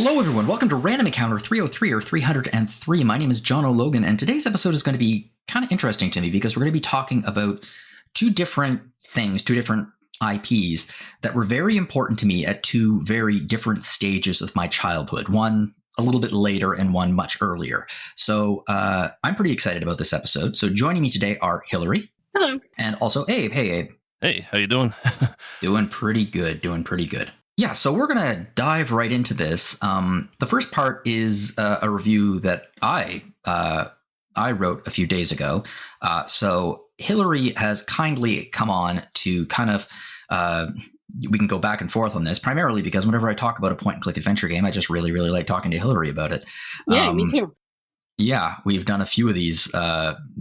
Hello, everyone. Welcome to Random Encounter 303 or 303. My name is Jono Logan, and today's episode is going to be kind of interesting to me because we're going to be talking about two different things, two different IPs that were very important to me at two very different stages of my childhood. One a little bit later and one much earlier. So I'm pretty excited about this episode. So joining me today are Hilary. Hello. And also Abe. Hey, Abe. Hey, how you doing? Doing pretty good. Yeah, so we're going to dive right into this. The first part is a review that I wrote a few days ago. So Hilary has kindly come on to kind of, we can go back and forth on this, primarily because whenever I talk about a point-and-click adventure game, I just really, really like talking to Hilary about it. Yeah, me too. Yeah, we've done a few of these.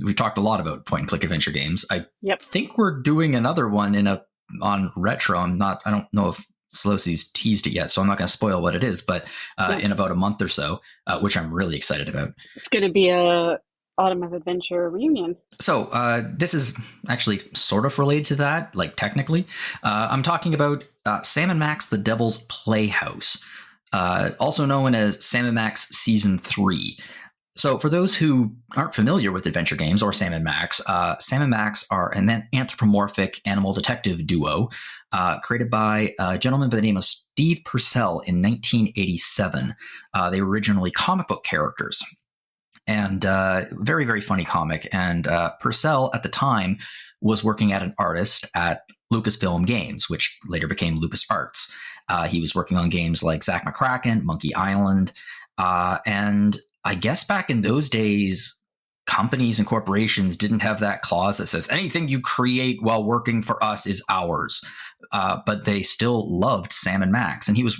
We've talked a lot about point-and-click adventure games. I think we're doing another one on retro. I don't know if Slowsy's teased it yet, so I'm not going to spoil what it is, but in about a month or so, which I'm really excited about. It's going to be a Autumn of Adventure reunion. So this is actually sort of related to that, like technically. I'm talking about Sam Max, the Devil's Playhouse, also known as Sam Max Season 3. So for those who aren't familiar with adventure games or Sam Max are an anthropomorphic animal detective duo created by a gentleman by the name of Steve Purcell in 1987. They were originally comic book characters and very, very funny comic. And Purcell at the time was working at an artist at Lucasfilm Games, which later became LucasArts. He was working on games like Zack McCracken, Monkey Island, and I guess back in those days, companies and corporations didn't have that clause that says anything you create while working for us is ours. But they still loved Sam Max, and he was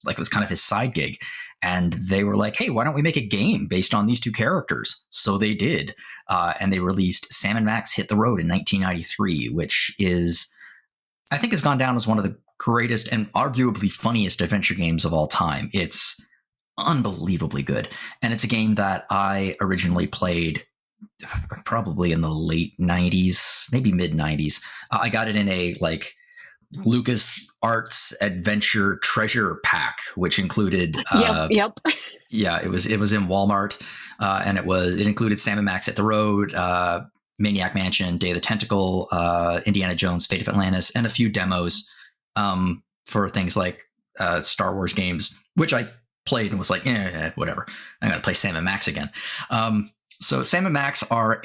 like, it was kind of his side gig. And they were like, hey, why don't we make a game based on these two characters? So they did. And they released Sam Max Hit the Road in 1993, which I think has gone down as one of the greatest and arguably funniest adventure games of all time. It's unbelievably good. And it's a game that I originally played probably in the late 90s, maybe mid 90s. I got it in a LucasArts Adventure Treasure Pack, which included Yep. Yeah, it was in Walmart, and it included Sam Max Hit the Road, Maniac Mansion, Day of the Tentacle, Indiana Jones, Fate of Atlantis, and a few demos for things like Star Wars games, which I played and was like, whatever. I'm going to play Sam Max again. So Sam Max are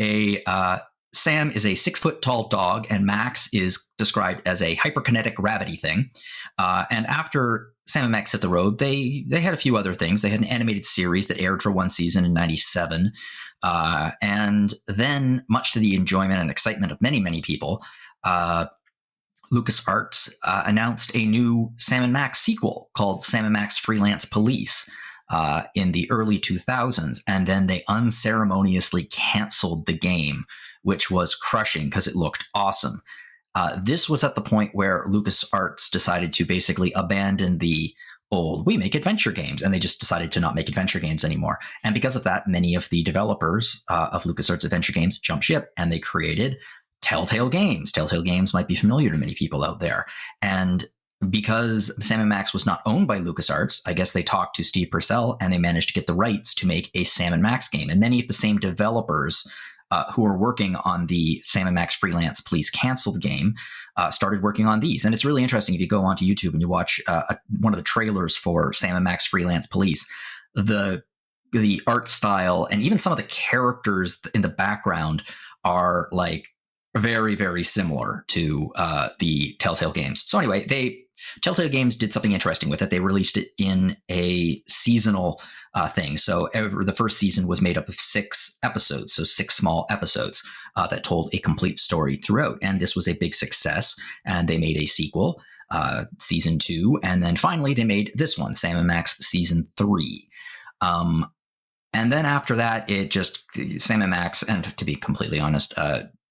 Sam is a 6-foot tall dog, and Max is described as a hyperkinetic rabbity thing. And after Sam Max Hit the Road, they had a few other things. They had an animated series that aired for one season in 97. And then, much to the enjoyment and excitement of many, many people, LucasArts announced a new Sam Max sequel called Sam Max Freelance Police in the early 2000s, and then they unceremoniously canceled the game, which was crushing because it looked awesome. This was at the point where LucasArts decided to basically abandon the old, we make adventure games, and they just decided to not make adventure games anymore. And because of that, many of the developers of LucasArts adventure games jumped ship, and they created Telltale Games. Telltale Games might be familiar to many people out there. And because Sam Max was not owned by LucasArts, I guess they talked to Steve Purcell and they managed to get the rights to make a Sam Max game. And many of the same developers who were working on the Sam Max Freelance Police canceled game started working on these. And it's really interesting if you go onto YouTube and you watch one of the trailers for Sam Max Freelance Police, the art style and even some of the characters in the background are like very, very similar to the Telltale Games. So anyway, Telltale Games did something interesting with it. They released it in a seasonal thing. So the first season was made up of 6 episodes, so 6 small episodes that told a complete story throughout. And this was a big success. And they made a sequel, season 2. And then finally, they made this one, Sam Max Season 3. And then after that, Sam Max, and to be completely honest,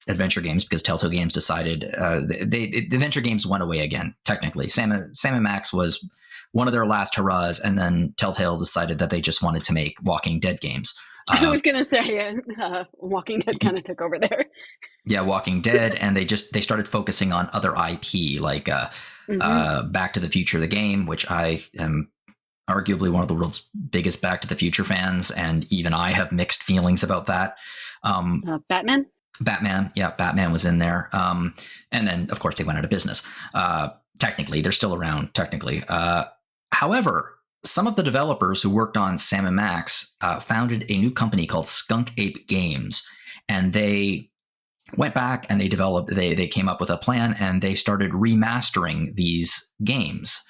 adventure games, because Telltale Games decided the adventure games went away again. Technically, Sam Max was one of their last hurrahs, and then Telltale decided that they just wanted to make Walking Dead games. I was going to say Walking Dead kind of took over there. Yeah, Walking Dead, and they started focusing on other IP like Back to the Future, the game, which I am arguably one of the world's biggest Back to the Future fans, and even I have mixed feelings about that. Batman? Batman, yeah, Batman was in there. And then, of course, they went out of business. Technically, they're still around, technically. However, some of the developers who worked on Sam & Max founded a new company called Skunkape Games, and they went back and they came up with a plan, and they started remastering these games,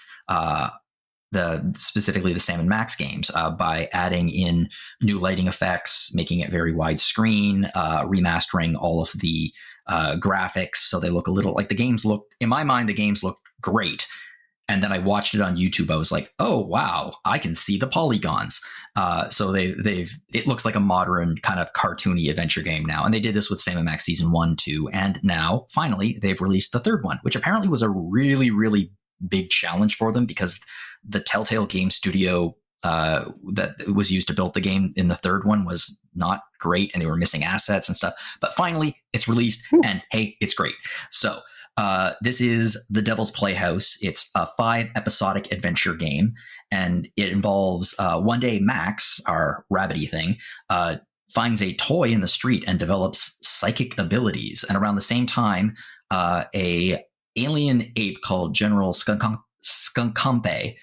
specifically the Sam & Max games, by adding in new lighting effects, making it very widescreen, remastering all of the graphics so they look a little like in my mind, the games look great. And then I watched it on YouTube. I was like, oh, wow, I can see the polygons. So it looks like a modern kind of cartoony adventure game now. And they did this with Sam & Max Season 1, 2, and now, finally, they've released the third one, which apparently was a really, really big challenge for them because the Telltale Games studio that was used to build the game in the third one was not great, and they were missing assets and stuff. But finally, it's released, and hey, it's great. So this is The Devil's Playhouse. It's a 5 episodic adventure game, and it involves one day Max, our rabbity thing, finds a toy in the street and develops psychic abilities. And around the same time, a alien ape called General Skunkape,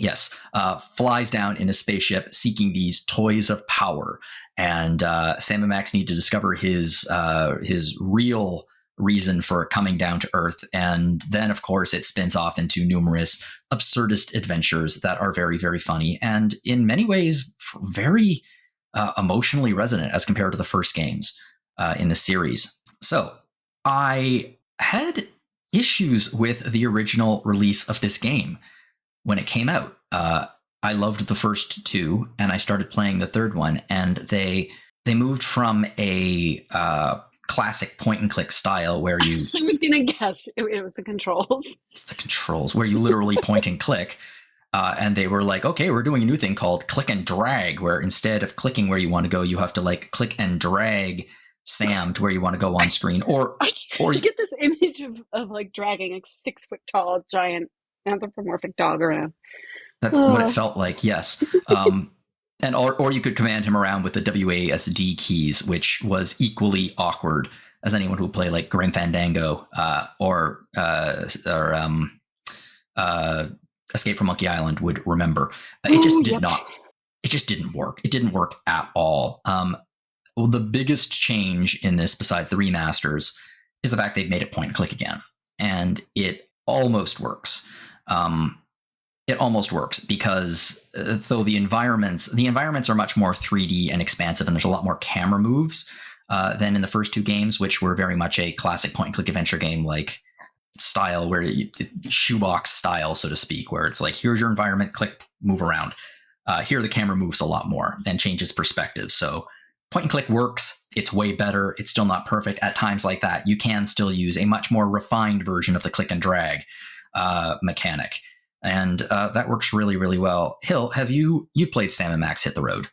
yes, flies down in a spaceship seeking these toys of power. And Sam and Max need to discover his real reason for coming down to Earth. And then, of course, it spins off into numerous absurdist adventures that are very, very funny and in many ways very emotionally resonant as compared to the first games in the series. So I had issues with the original release of this game when it came out. I loved the first 2, and I started playing the third one, and they moved from a classic point and click style where you I was gonna guess it was the controls. It's the controls where you literally point and click, and they were like, okay, we're doing a new thing called click and drag, where instead of clicking where you want to go, you have to like click and drag Sam to where you want to go on screen, or you get this image of like dragging a 6 foot tall giant anthropomorphic dog around. That's what it felt like, yes. And or you could command him around with the WASD keys, which was equally awkward as anyone who played like Grim Fandango or Escape from Monkey Island would remember. It just did not. It just didn't work. It didn't work at all. Well, the biggest change in this, besides the remasters, is the fact they've made it point and click again, and it almost works. It almost works because though the environments are much more 3D and expansive, and there's a lot more camera moves than in the first 2 games, which were very much a classic point and click adventure game like style, where shoebox style, so to speak, where it's like, here's your environment, click, move around. Here the camera moves a lot more and changes perspective. So point and click works. It's way better. It's still not perfect. At times like that, you can still use a much more refined version of the click and drag mechanic. And that works really, really well. Hill, you played Sam & Max Hit the Road?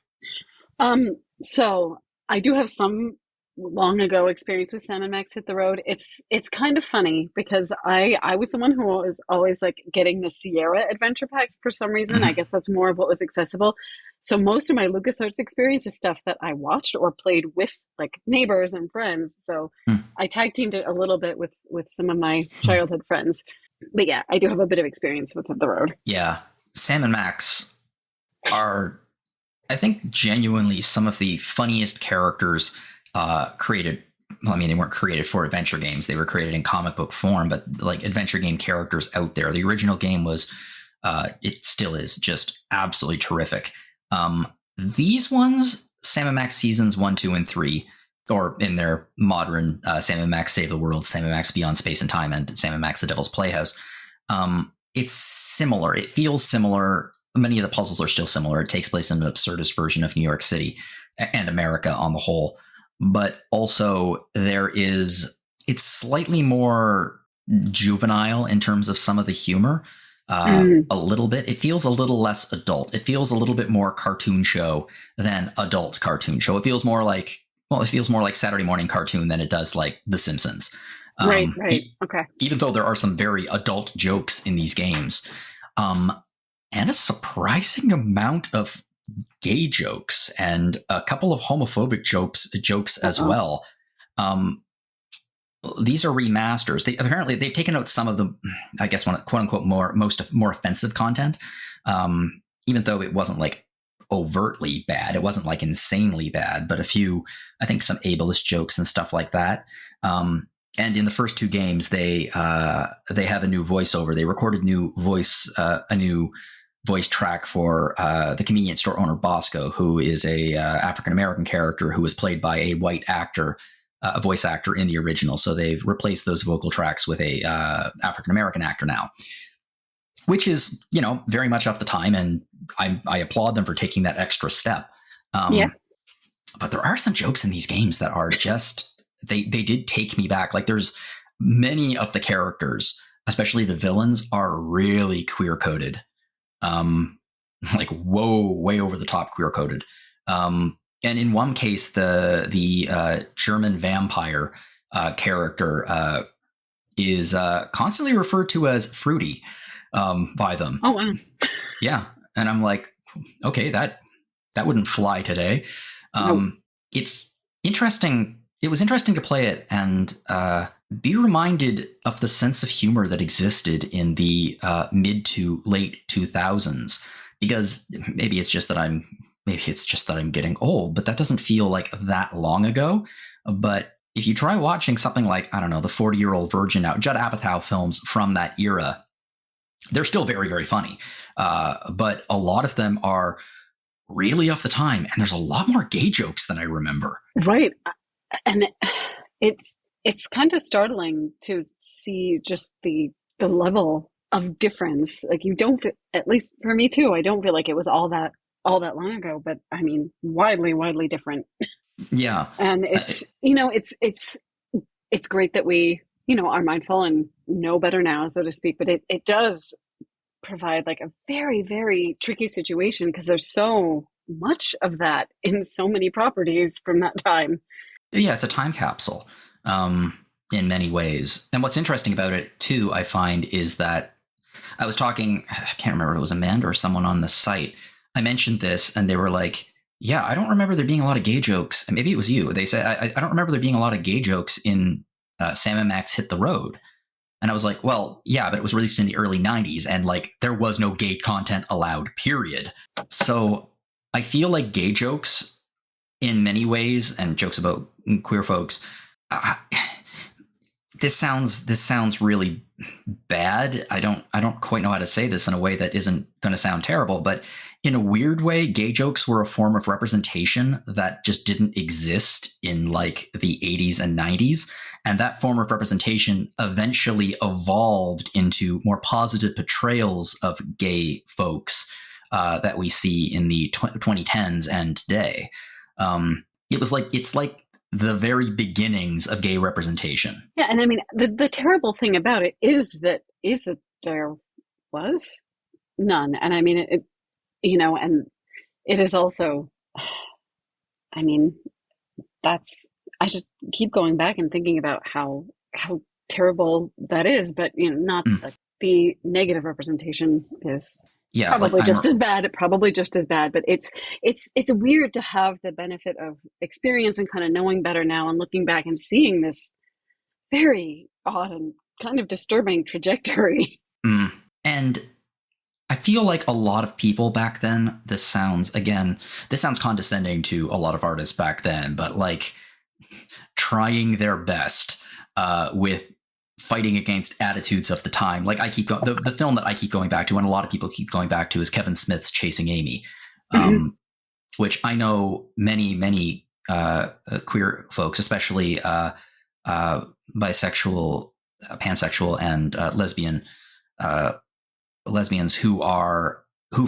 So I do have some long ago experience with Sam & Max Hit the Road. It's kind of funny because I was the one who was always like getting the Sierra adventure packs for some reason. Mm-hmm. I guess that's more of what was accessible. So most of my LucasArts experience is stuff that I watched or played with like neighbors and friends. So I tag teamed it a little bit with some of my childhood friends. But yeah, I do have a bit of experience with Hit the Road. Yeah. Sam and Max are, I think, genuinely some of the funniest characters created. Well, I mean, they weren't created for adventure games. They were created in comic book form, but like adventure game characters out there. The original game was, it still is just absolutely terrific. These ones, Sam & Max Seasons 1, 2, and 3, or in their modern Sam & Max Save the World, Sam & Max Beyond Space and Time, and Sam & Max The Devil's Playhouse, it's similar. It feels similar. Many of the puzzles are still similar. It takes place in an absurdist version of New York City and America on the whole. But also it's slightly more juvenile in terms of some of the humor. A little bit. It feels a little less adult. It feels a little bit more cartoon show than adult cartoon show. It feels more like Saturday morning cartoon than it does like The Simpsons. Right. Okay. Even though there are some very adult jokes in these games. and a surprising amount of gay jokes and a couple of homophobic jokes as well. These are remasters. They've taken out some of the, I guess, quote unquote more offensive content, even though it wasn't like overtly bad. It wasn't like insanely bad, but a few, I think, some ableist jokes and stuff like that. And in the first two games, they have a new voiceover. They recorded a new voice track for the convenience store owner Bosco, who is a African American character who was played by a white actor, a voice actor in the original. So they've replaced those vocal tracks with a African American actor now, which is, very much off the time, and I applaud them for taking that extra step. But there are some jokes in these games that are just they did take me back. Like, there's many of the characters, especially the villains, are really queer coded. Like, way over the top queer coded. And in one case, the German vampire character is constantly referred to as Fruity by them. Oh, wow. Yeah. And I'm like, okay, that wouldn't fly today. Nope. It's interesting. It was interesting to play it and be reminded of the sense of humor that existed in the mid to late 2000s, because maybe it's just that I'm getting old, but that doesn't feel like that long ago. But if you try watching something like, I don't know, the 40-Year-Old Virgin now, Judd Apatow films from that era, they're still very, very funny. But a lot of them are really off the time. And there's a lot more gay jokes than I remember. Right. And it's kind of startling to see just the level of difference. Like, you don't feel, at least for me too, I don't feel like it was all that long ago, but I mean, widely different. Yeah. And it's, it's great that we, are mindful and know better now, so to speak, but it does provide like a very, very tricky situation, because there's so much of that in so many properties from that time. Yeah, it's a time capsule in many ways. And what's interesting about it too, I find, is that I was talking, I can't remember if it was Amanda or someone on the site. I mentioned this and they were like, yeah, I don't remember there being a lot of gay jokes. And maybe it was you. They said, I don't remember there being a lot of gay jokes in Sam Max Hit the Road. And I was like, well, yeah, but it was released in the early 90s and like there was no gay content allowed, period. So I feel like gay jokes in many ways, and jokes about queer folks, this sounds really bad. I don't quite know how to say this in a way that isn't going to sound terrible, but in a weird way, gay jokes were a form of representation that just didn't exist in like the 80s and 90s. And that form of representation eventually evolved into more positive portrayals of gay folks that we see in the 2010s and today. It's like the very beginnings of gay representation. Yeah, and I mean, the terrible thing about it is that there was none. And I mean, it and it is also, I mean, I just keep going back and thinking about how terrible that is, but not like the negative representation is probably just as bad, but it's weird to have the benefit of experience and kind of knowing better now and looking back and seeing this very odd and kind of disturbing trajectory. And I feel like a lot of people back then, this sounds condescending to a lot of artists back then, but like trying their best with fighting against attitudes of the time. Like the film that I keep going back to, and a lot of people keep going back to, is Kevin Smith's Chasing Amy, which I know many queer folks, especially bisexual, pansexual, and lesbians who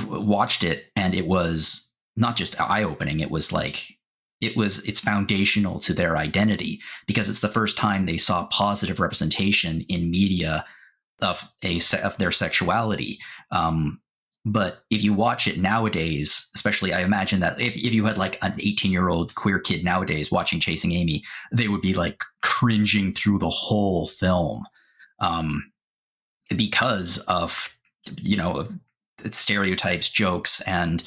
watched it, and it was not just eye-opening, it's foundational to their identity, because it's the first time they saw positive representation in media of their sexuality. But if you watch it nowadays, especially, I imagine that if you had like an 18-year-old queer kid nowadays watching Chasing Amy, they would be like cringing through the whole film, because of stereotypes, jokes, and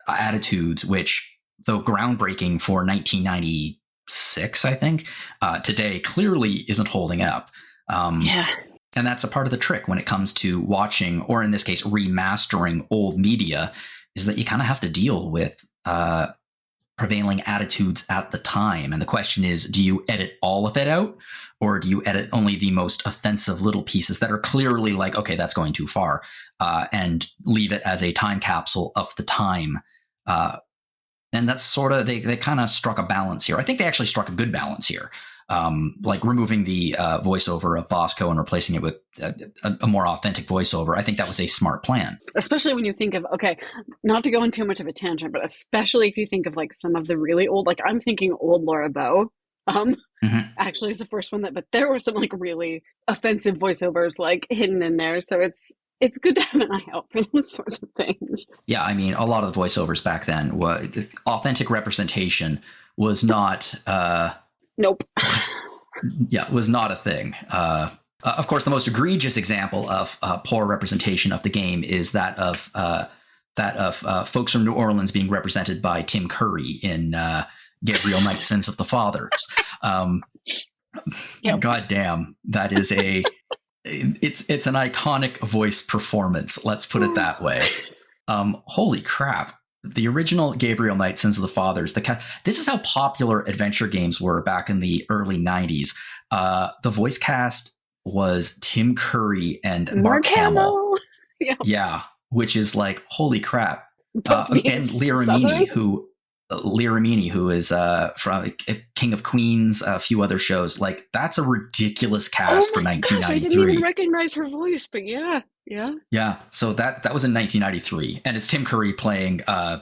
attitudes, which, though groundbreaking for 1996, I think, today clearly isn't holding up. Yeah. And that's a part of the trick when it comes to watching, or in this case, remastering old media, is that you kind of have to deal with prevailing attitudes at the time. And the question is, do you edit all of it out, or do you edit only the most offensive little pieces that are clearly like, okay, that's going too far, and leave it as a time capsule of the time? And that's sort of, they kind of struck a balance here. I think they actually struck a good balance here. Like removing the voiceover of Bosco and replacing it with a more authentic voiceover. I think that was a smart plan. Especially when you think of, okay, not to go on too much of a tangent, but especially if you think of like some of the really old, like I'm thinking old Laura Bow, actually is the first one but there were some like really offensive voiceovers like hidden in there. So it's good to have an eye out for those sorts of things. Yeah, I mean, a lot of the voiceovers back then, authentic representation was not... Nope. was not a thing. Of course, the most egregious example of poor representation of the game is that of folks from New Orleans being represented by Tim Curry in Gabriel Knight's Sins of the Fathers. Yep. God damn, that is it's an iconic voice performance. Let's put it that way. Holy crap. The original Gabriel Knight, Sins of the Fathers, this is how popular adventure games were back in the early 90s. The voice cast was Tim Curry and Mark Hamill. Yeah, which is like, holy crap. And Leah Remini, who is from King of Queens, a few other shows. Like, that's a ridiculous cast for 1993. Gosh, I didn't even recognize her voice, but yeah. Yeah. So that was in 1993, and it's Tim Curry playing a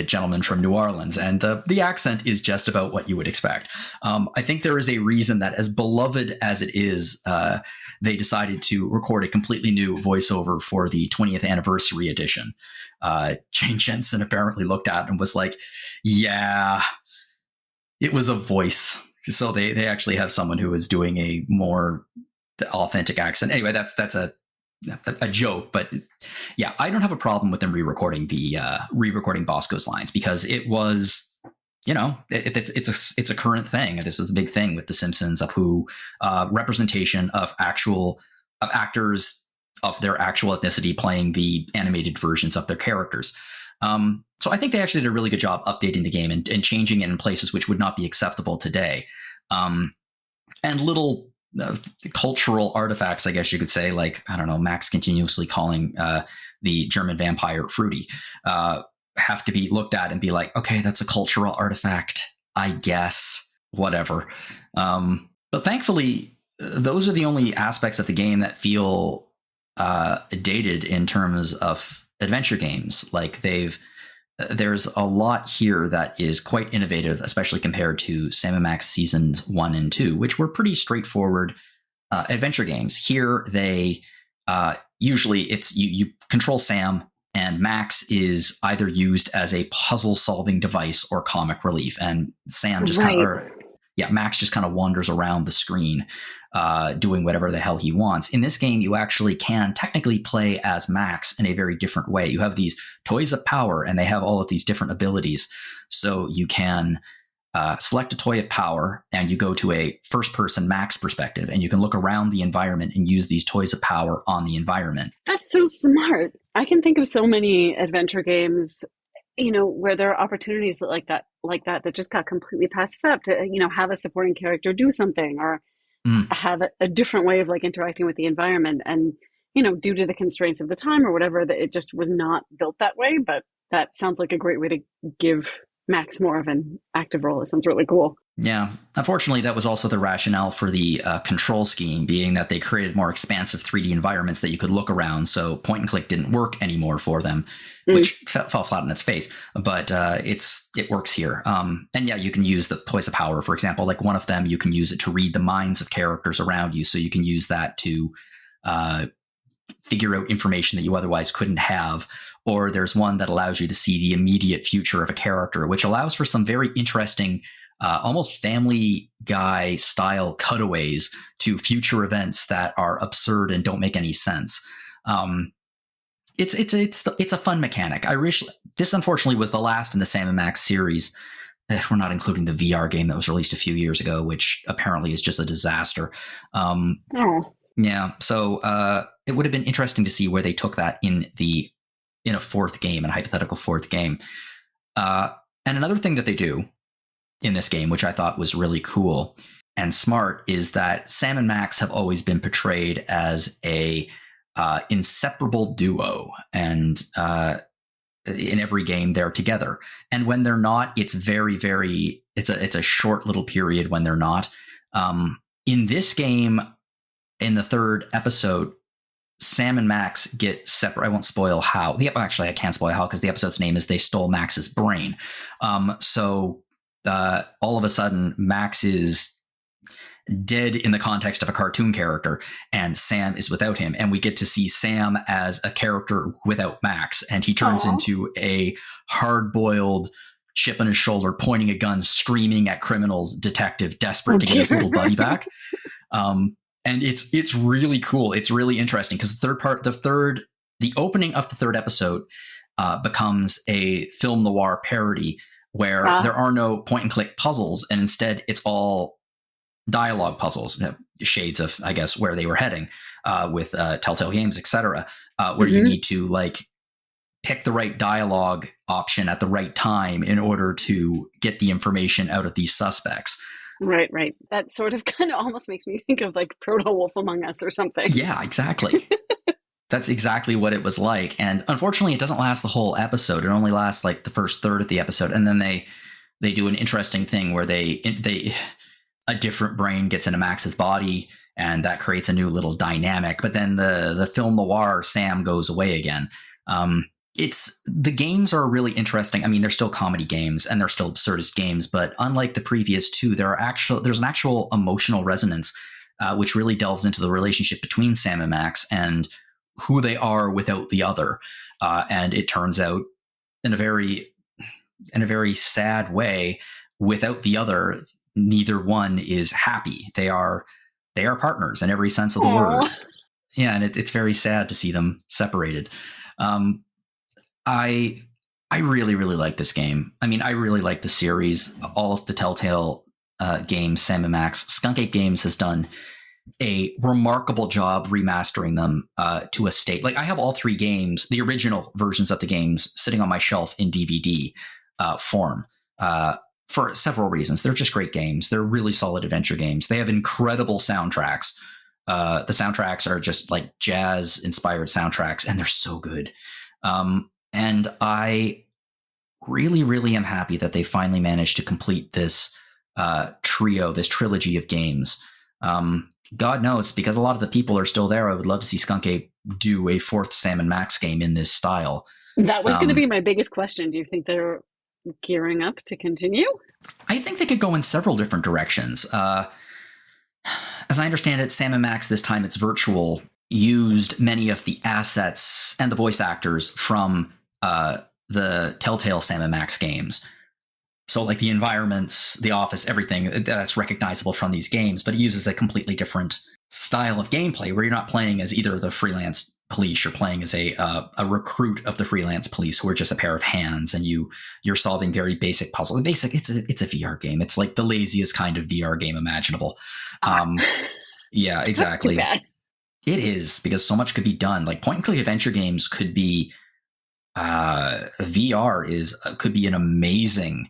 gentleman from New Orleans, and the accent is just about what you would expect. I think there is a reason that, as beloved as it is, they decided to record a completely new voiceover for the 20th anniversary edition. Jane Jensen apparently looked at it and was like, yeah, it was a voice. So they actually have someone who is doing a more authentic accent. Anyway, that's a joke, but yeah, I don't have a problem with them re-recording Bosco's lines, because it was, it's a current thing. This is a big thing with The Simpsons, of who representation of actors of their actual ethnicity playing the animated versions of their characters. So I think they actually did a really good job updating the game and changing it in places which would not be acceptable today. And little cultural artifacts, I guess you could say, like, I don't know, Max continuously calling the German vampire Fruity, have to be looked at and be like, okay, that's a cultural artifact, I guess, whatever. But thankfully, those are the only aspects of the game that feel dated in terms of adventure games. Like, there's a lot here that is quite innovative, especially compared to Sam Max Seasons 1 and 2, which were pretty straightforward adventure games. Here, they usually it's you control Sam, and Max is either used as a puzzle-solving device or comic relief, and Sam just Max just kind of wanders around the screen doing whatever the hell he wants. In this game, you actually can technically play as Max in a very different way. You have these toys of power, and they have all of these different abilities. So you can select a toy of power, and you go to a first-person Max perspective, and you can look around the environment and use these toys of power on the environment. That's so smart. I can think of so many adventure games, where there are opportunities like that just got completely passed up to, have a supporting character do something, or have a different way of like interacting with the environment. And, due to the constraints of the time or whatever, that it just was not built that way. But that sounds like a great way to give Max more of an active role. It sounds really cool. Yeah. Unfortunately, that was also the rationale for the control scheme, being that they created more expansive 3D environments that you could look around. So point and click didn't work anymore for them, which fell flat on its face. But it works here. And yeah, you can use the toys of power, for example. Like one of them, you can use it to read the minds of characters around you. So you can use that to figure out information that you otherwise couldn't have. Or there's one that allows you to see the immediate future of a character, which allows for some very interesting almost Family Guy style cutaways to future events that are absurd and don't make any sense. It's a fun mechanic. This unfortunately was the last in the Sam and Max series. If we're not including the VR game that was released a few years ago, which apparently is just a disaster. Yeah, so it would have been interesting to see where they took that in a fourth game, in a hypothetical fourth game. And another thing that they do in this game, which I thought was really cool and smart, is that Sam and Max have always been portrayed as a inseparable duo, and in every game they're together. And when they're not, it's very, very, it's a short little period when they're not. In this game, in the third episode, Sam and Max get separate. I won't spoil how. Actually, I can't spoil how because the episode's name is They Stole Max's Brain. So all of a sudden, Max is dead in the context of a cartoon character, and Sam is without him. And we get to see Sam as a character without Max, and he turns into a hard-boiled, chip on his shoulder, pointing a gun, screaming at criminals, detective, desperate to get his little buddy back. And it's really cool. It's really interesting because the opening of the third episode becomes a film noir parody where there are no point and click puzzles, and instead it's all dialogue puzzles, shades of, I guess, where they were heading with Telltale Games, etc., where you need to like pick the right dialogue option at the right time in order to get the information out of these suspects. Right. That sort of kind of almost makes me think of like Proto Wolf Among Us or something. Yeah, exactly. That's exactly what it was like. And unfortunately, it doesn't last the whole episode. It only lasts like the first third of the episode. And then they do an interesting thing where a different brain gets into Max's body, and that creates a new little dynamic. But then the film noir Sam goes away again. The games are really interesting. I mean, they're still comedy games and they're still absurdist games, but unlike the previous two, there's an actual emotional resonance, which really delves into the relationship between Sam and Max and who they are without the other. And it turns out in a very sad way, without the other, neither one is happy. They are partners in every sense of the word. Yeah, and it's very sad to see them separated. I really, really like this game. I mean, I really like the series. All of the Telltale games, Sam and Max. Skunkape Games has done a remarkable job remastering them to a state. Like, I have all three games, the original versions of the games, sitting on my shelf in DVD form for several reasons. They're just great games. They're really solid adventure games. They have incredible soundtracks. The soundtracks are just like jazz-inspired soundtracks, and they're so good. And I really, really am happy that they finally managed to complete this trio, this trilogy of games. God knows, because a lot of the people are still there. I would love to see Skunkape do a fourth Sam and Max game in this style. That was going to be my biggest question. Do you think they're gearing up to continue? I think they could go in several different directions. As I understand it, Sam and Max, this time it's virtual, used many of the assets and the voice actors from the Telltale Sam and Max games. So like the environments, the office, everything that's recognizable from these games, but it uses a completely different style of gameplay where you're not playing as either the freelance police, you're playing as a recruit of the freelance police who are just a pair of hands, and you're solving very basic puzzles. It's a VR game. It's like the laziest kind of VR game imaginable. Yeah, exactly. That's too bad. It is, because so much could be done. Like point and click adventure games could be VR could be an amazing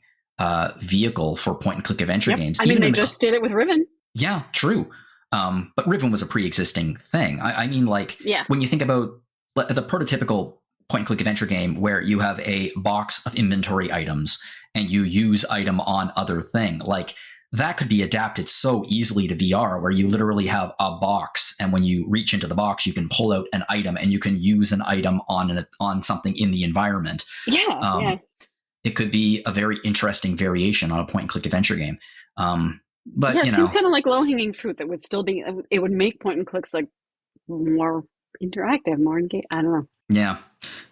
vehicle for point and click adventure games. I mean, they just did it with Riven. Yeah, true. But Riven was a pre-existing thing. I mean, like, when you think about the prototypical point and click adventure game where you have a box of inventory items and you use item on other thing, like that could be adapted so easily to VR, where you literally have a box, and when you reach into the box, you can pull out an item and you can use an item on something in the environment. Yeah. It could be a very interesting variation on a point and click adventure game. But it seems kind of like low hanging fruit that would still be. It would make point and clicks like more interactive, more engaged. I don't know. Yeah,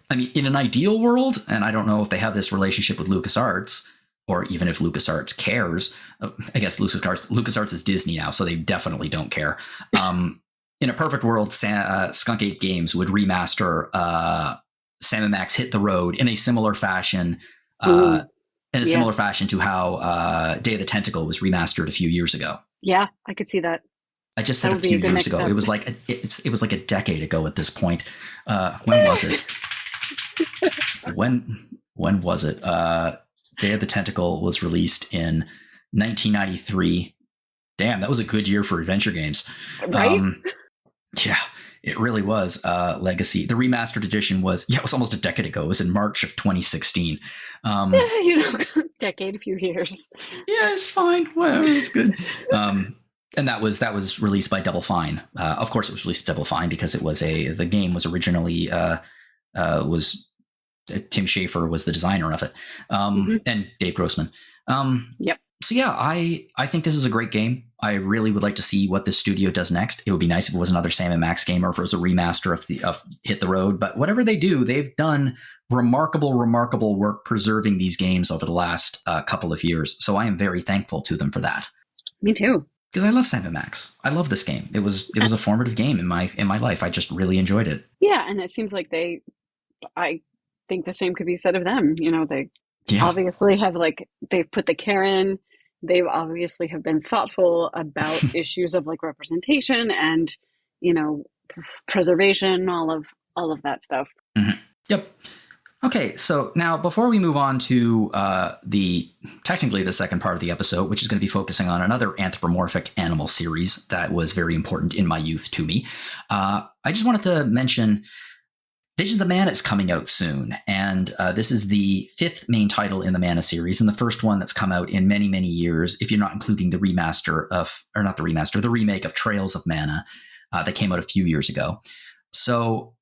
I mean, in an ideal world, and I don't know if they have this relationship with LucasArts, or even if LucasArts cares. I guess LucasArts is Disney now, so they definitely don't care. In a perfect world, Skunkape Games would remaster Sam Max hit the road in a similar fashion. Ooh, In a yeah. similar fashion to how Day of the Tentacle was remastered a few years ago. Yeah, I could see that. I just That said a would be a few good years next ago. step. It was like it was like a decade ago at this point. When was it? when was it? Day of the Tentacle was released in 1993. Damn, that was a good year for adventure games. Right? Yeah, it really was. Legacy. The remastered edition was, it was almost a decade ago. It was in March of 2016. Yeah, decade, a few years. Yeah, it's fine. Whatever, it's good. And that was released by Double Fine. Of course, it was released by Double Fine because the game was originally was Tim Schafer was the designer of it, and Dave Grossman. Yep. So yeah, I think this is a great game. I really would like to see what this studio does next. It would be nice if it was another Sam Max game or if it was a remaster of Hit the Road. But whatever they do, they've done remarkable work preserving these games over the last couple of years. So I am very thankful to them for that. Me too. Because I love Sam Max. I love this game. It was a formative game in my life. I just really enjoyed it. Yeah, and it seems like I think the same could be said of them. They obviously have they've put the care in. They obviously have been thoughtful about issues of representation and, preservation, all of that stuff. Mm-hmm. Yep. Okay, so now before we move on to technically the second part of the episode, which is going to be focusing on another anthropomorphic animal series that was very important in my youth to me, I just wanted to mention Visions of Mana is coming out soon, and this is the fifth main title in the Mana series, and the first one that's come out in many, many years, if you're not including the the remake of Trails of Mana that came out a few years ago. So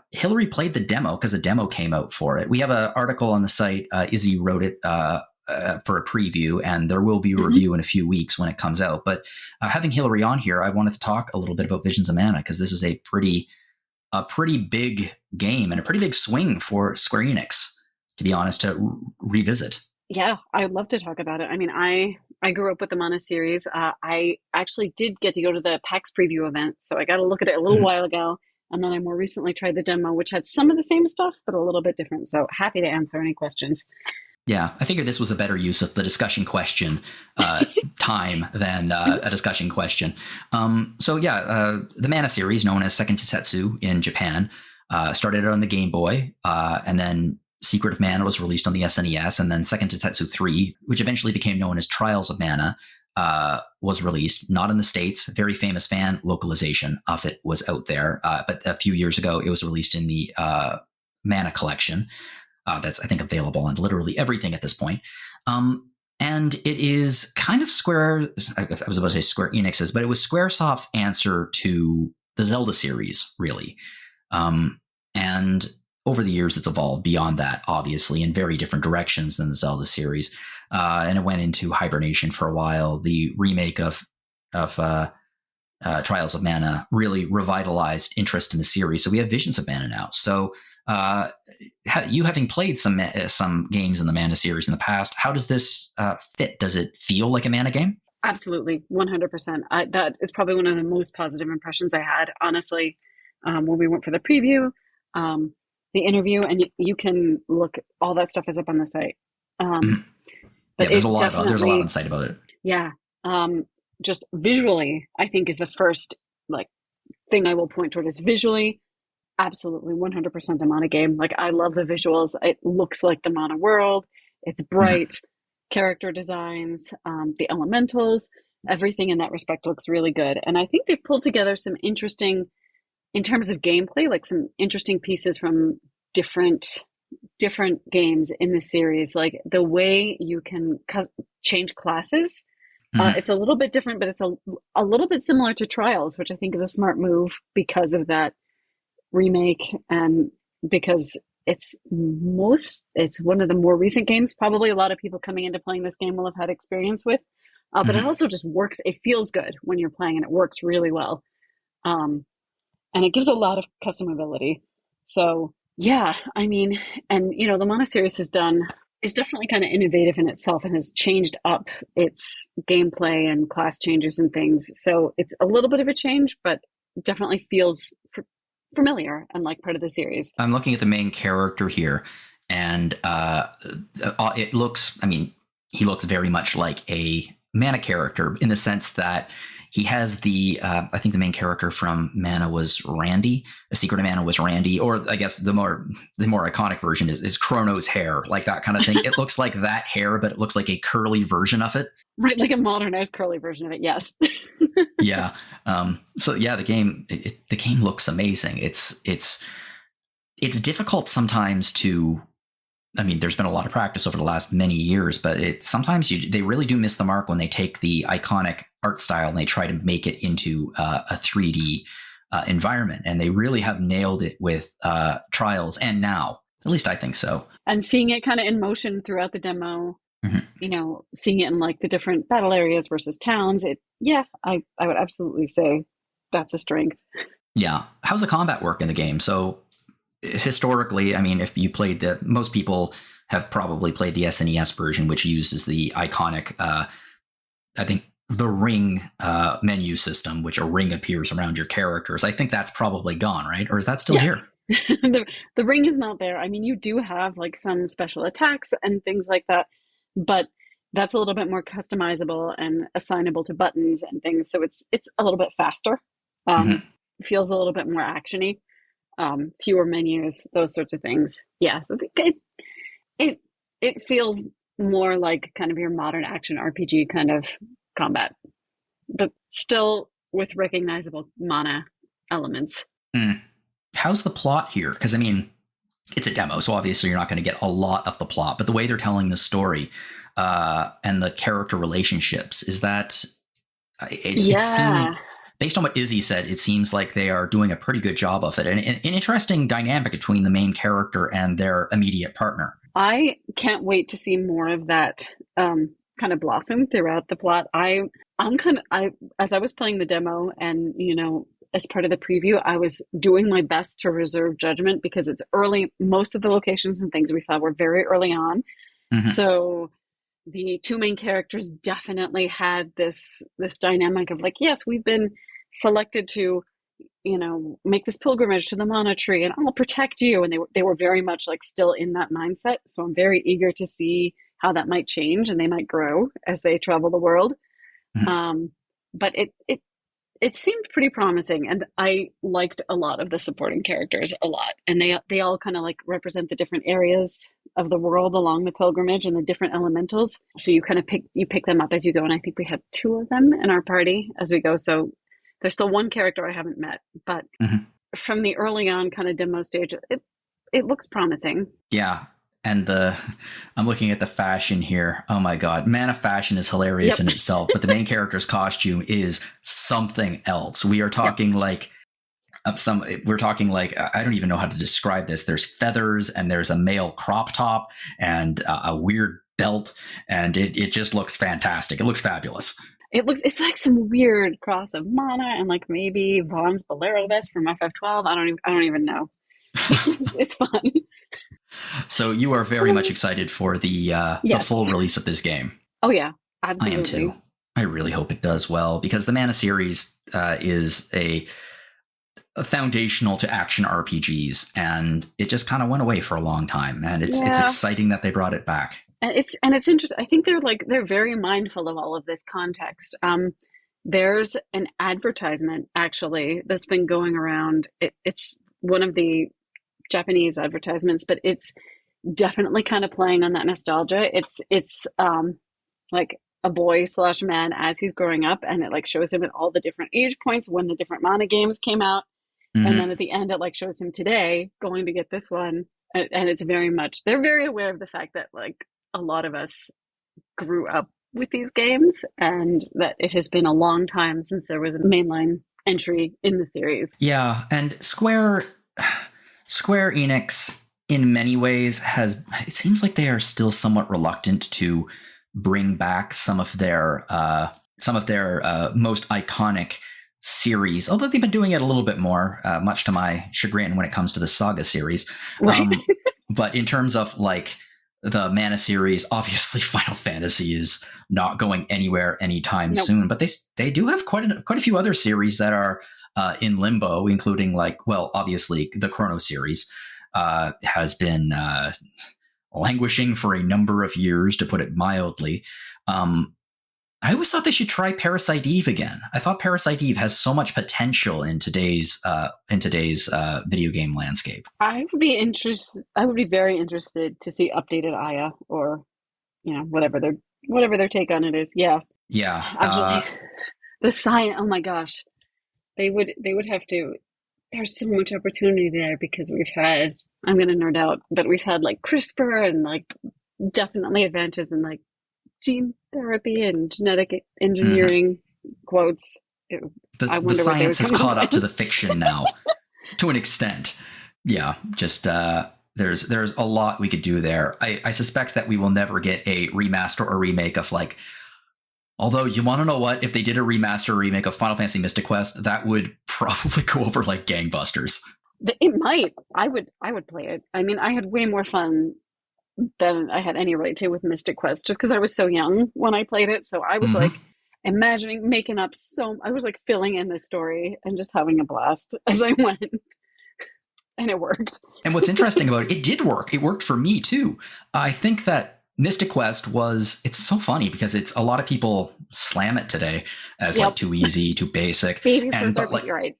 Hilary played the demo because a demo came out for it. We have an article on the site. Izzy wrote it for a preview, and there will be a review in a few weeks when it comes out. But having Hilary on here, I wanted to talk a little bit about Visions of Mana because this is a pretty big game and a pretty big swing for Square Enix, to be honest, to revisit. Yeah, I'd love to talk about it. I mean, I grew up with the Mana series. I actually did get to go to the PAX preview event, so I got to look at it a little while ago. And then I more recently tried the demo, which had some of the same stuff, but a little bit different. So happy to answer any questions. Yeah, I figured this was a better use of the discussion question time than a discussion question. The Mana series, known as Second Tetsu in Japan, started out on the Game Boy, and then Secret of Mana was released on the SNES, and then Second Tetsu 3, which eventually became known as Trials of Mana, was released, not in the States. Very famous fan localization of it was out there, but a few years ago it was released in the Mana collection. That's, I think, available on literally everything at this point. And it is kind of I was about to say Square Enix's, but it was Squaresoft's answer to the Zelda series, really. And over the years, it's evolved beyond that, obviously, in very different directions than the Zelda series. And it went into hibernation for a while. The remake of Trials of Mana really revitalized interest in the series. So we have Visions of Mana now. So you having played some games in the Mana series in the past, how does this fit? Does it feel like a Mana game? Absolutely, 100%. That is probably one of the most positive impressions I had, honestly, when we went for the preview, the interview, and you can look, all that stuff is up on the site. But there's a lot on the site about it. Yeah. Just visually, I think is the first thing I will point toward is visually. Absolutely, 100% a Mana game. I love the visuals. It looks like the Mana world. It's bright. Character designs, the elementals, everything in that respect looks really good. And I think they've pulled together some interesting, in terms of gameplay, some interesting pieces from different games in the series. The way you can change classes. It's a little bit different, but it's a little bit similar to Trials, which I think is a smart move because of that remake and because it's one of the more recent games. Probably a lot of people coming into playing this game will have had experience with, but it also just works. It feels good when you're playing, and it works really well. And it gives a lot of customability. So yeah, I mean, and the Mana series is definitely kind of innovative in itself and has changed up its gameplay and class changes and things. So it's a little bit of a change, but definitely feels familiar and like part of the series. I'm looking at the main character here, and it looks, I mean, he looks very much like a Mana character in the sense that he has the, I think the main character from Mana was Randy. A Secret of Mana was Randy, or I guess the more iconic version is Chrono's hair, like that kind of thing. It looks like that hair, but it looks like a curly version of it. Right, like a modernized curly version of it. Yes. Yeah. So yeah, the game looks amazing. It's difficult sometimes to. I mean, there's been a lot of practice over the last many years, but sometimes they really do miss the mark when they take the iconic art style and they try to make it into a 3D environment. And they really have nailed it with Trials and now. At least I think so. And seeing it kind of in motion throughout the demo, you know, seeing it in like the different battle areas versus towns, I would absolutely say that's a strength. Yeah. How's the combat work in the game? So historically, I mean, if you played most people have probably played the SNES version, which uses the iconic, I think, the ring menu system, which a ring appears around your characters. I think that's probably gone, right? Or is that still here? The ring is not there. I mean, you do have like some special attacks and things like that, but that's a little bit more customizable and assignable to buttons and things. So it's a little bit faster. Feels a little bit more actiony. Fewer menus, those sorts of things. Yeah, so it feels more like kind of your modern action RPG kind of combat, but still with recognizable Mana elements. How's the plot here? Because I mean, it's a demo, so obviously you're not going to get a lot of the plot, but the way they're telling the story and the character relationships, is that it seems, based on what Izzy said, it seems like they are doing a pretty good job of it. And an interesting dynamic between the main character and their immediate partner. I can't wait to see more of that kind of blossom throughout the plot. As I was playing the demo and, you know, as part of the preview, I was doing my best to reserve judgment because it's early. Most of the locations and things we saw were very early on. So the two main characters definitely had this dynamic of like, yes, we've been selected to, you know, make this pilgrimage to the Mana Tree and I'll protect you. And they were very much like still in that mindset. So I'm very eager to see how that might change and they might grow as they travel the world. But it seemed pretty promising, and I liked a lot of the supporting characters a lot, and they all kind of like represent the different areas of the world along the pilgrimage and the different elementals. So you kind of pick them up as you go, and I think we had 2 of them in our party as we go. So there's still one character I haven't met, but from the early on kind of demo stage, it looks promising. Yeah. And I'm looking at the fashion here. Oh my God. Mana fashion is hilarious in itself, but the main character's costume is something else. We are talking like I don't even know how to describe this. There's feathers and there's a male crop top and a weird belt. And it just looks fantastic. It looks fabulous. It's like some weird cross of Mana and like maybe Vaughn's Bolero vest from FF12. I don't even know. It's fun. So you are very much excited for the full release of this game. Oh yeah, absolutely. I am too. I really hope it does well because the Mana series is a foundational to action RPGs, and it just kind of went away for a long time. And it's exciting that they brought it back. And it's interesting. I think they're very mindful of all of this context. There's an advertisement actually that's been going around. It's one of the Japanese advertisements, but it's definitely kind of playing on that nostalgia. It's like a boy/man as he's growing up, and it like shows him at all the different age points when the different Mana games came out, and then at the end it like shows him today going to get this one, and it's very much, they're very aware of the fact that like a lot of us grew up with these games and that it has been a long time since there was a mainline entry in the series. Yeah, and Square Enix in many ways it seems like they are still somewhat reluctant to bring back some of their most iconic series, although they've been doing it a little bit more, much to my chagrin when it comes to the Saga series. Right. But in terms of like the Mana series, obviously Final Fantasy is not going anywhere anytime soon, but they do have quite a few other series that are in limbo, including obviously the Chrono series has been languishing for a number of years, to put it mildly. I always thought they should try Parasite Eve again. I thought Parasite Eve has so much potential in today's video game landscape. I would be interested. I would be very interested to see updated Aya, or whatever their take on it is. Yeah. Actually, the sign. Oh my gosh, they would have to. There's so much opportunity there, because we've had. I'm going to nerd out, but we've had like CRISPR and like definitely advances in like gene therapy and genetic engineering. Quotes. The science has caught up to the fiction now, to an extent. Yeah, just there's a lot we could do there. I suspect that we will never get a remaster or remake of like. Although, you want to know what? If they did a remaster or remake of Final Fantasy Mystic Quest, that would probably go over like gangbusters. It might. I would play it. I mean, I had way more fun than I had any right to with Mystic Quest, just because I was so young when I played it. So I was like imagining, making up I was like filling in the story and just having a blast as I went. And it worked. And what's interesting about it did work. It worked for me too. I think that Mystic Quest it's so funny because a lot of people slam it today as like too easy, too basic. But you're right.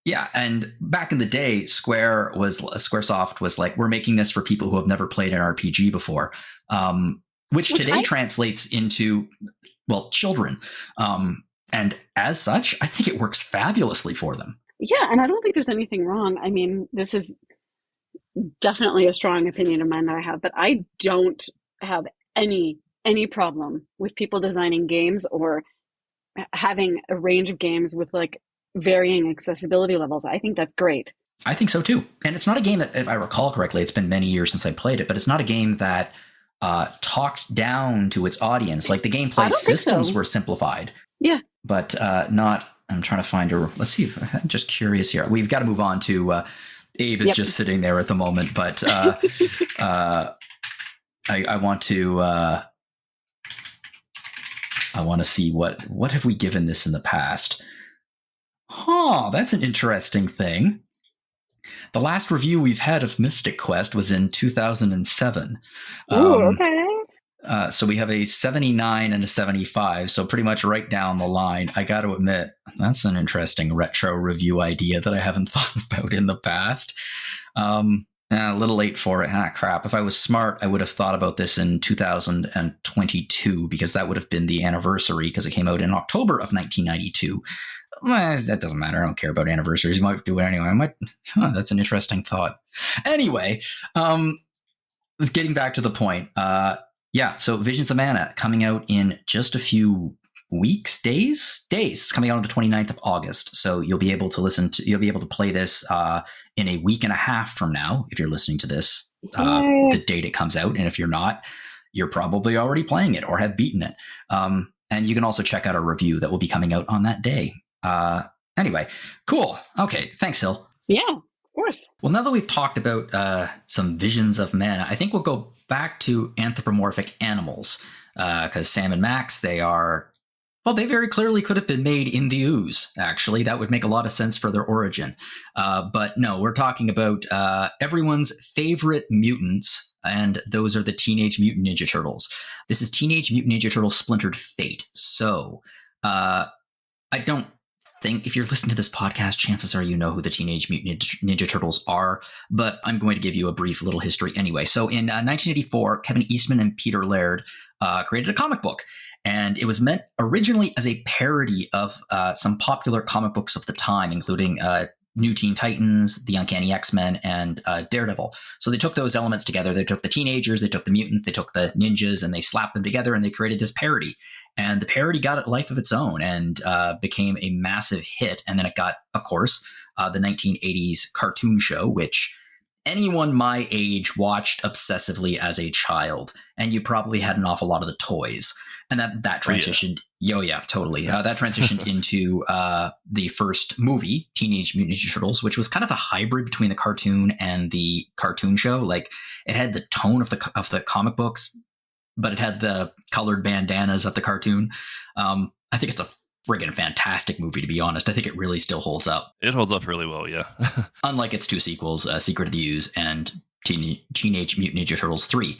Yeah, and back in the day, Squaresoft was like, we're making this for people who have never played an RPG before, which today translates into, children. And as such, I think it works fabulously for them. Yeah, and I don't think there's anything wrong. I mean, this is definitely a strong opinion of mine that I have, but I don't have any problem with people designing games or having a range of games with like varying accessibility levels. I think that's great. I think so too. And it's not a game that, if I recall correctly, it's been many years since I played it, but it's not a game that talked down to its audience. Like the gameplay systems were simplified. Yeah. But not, I'm trying to find let's see. I'm just curious here. We've got to move on to, Abe is just sitting there at the moment, but I want to see what have we given this in the past. That's an interesting thing. The last review we've had of Mystic Quest was in 2007. Okay. So we have a 79 and a 75, so pretty much right down the line. I got to admit, that's an interesting retro review idea that I haven't thought about in the past. A little late for it. Crap. If I was smart, I would have thought about this in 2022, because that would have been the anniversary, because it came out in October of 1992. That doesn't matter. I don't care about anniversaries. You might do it anyway. That's an interesting thought. Anyway, getting back to the point. So Visions of Mana coming out in just a few weeks, days. It's coming out on the 29th of August. So you'll be able to play this in a week and a half from now, if you're listening to this, the date it comes out. And if you're not, you're probably already playing it or have beaten it. And you can also check out our review that will be coming out on that day. Anyway, cool. Okay. Thanks, Hill. Yeah, of course. Well, now that we've talked about some Visions of Mana, I think we'll go back to anthropomorphic animals, because Sam and Max, they very clearly could have been made in the ooze, actually. That would make a lot of sense for their origin. But no, we're talking about everyone's favorite mutants, and those are the Teenage Mutant Ninja Turtles. This is Teenage Mutant Ninja Turtles Splintered Fate. So I don't think, if you're listening to this podcast, chances are you know who the Teenage Mutant Ninja Turtles are, but I'm going to give you a brief little history anyway. So in 1984, Kevin Eastman and Peter Laird created a comic book, and it was meant originally as a parody of some popular comic books of the time, including New Teen Titans, The Uncanny X-Men, and Daredevil. So they took those elements together. They took the teenagers, they took the mutants, they took the ninjas, and they slapped them together, and they created this parody. And the parody got a life of its own and became a massive hit. And then it got, of course, the 1980s cartoon show, which anyone my age watched obsessively as a child. And you probably had an awful lot of the toys. And that transitioned, totally. That transitioned into the first movie, Teenage Mutant Ninja Turtles, which was kind of a hybrid between the cartoon and the cartoon show. Like, it had the tone of the comic books, but it had the colored bandanas of the cartoon. I think it's a friggin' fantastic movie, to be honest. I think it really still holds up. It holds up really well, yeah. Unlike its two sequels, Secret of the Ooze and Teenage Mutant Ninja Turtles 3.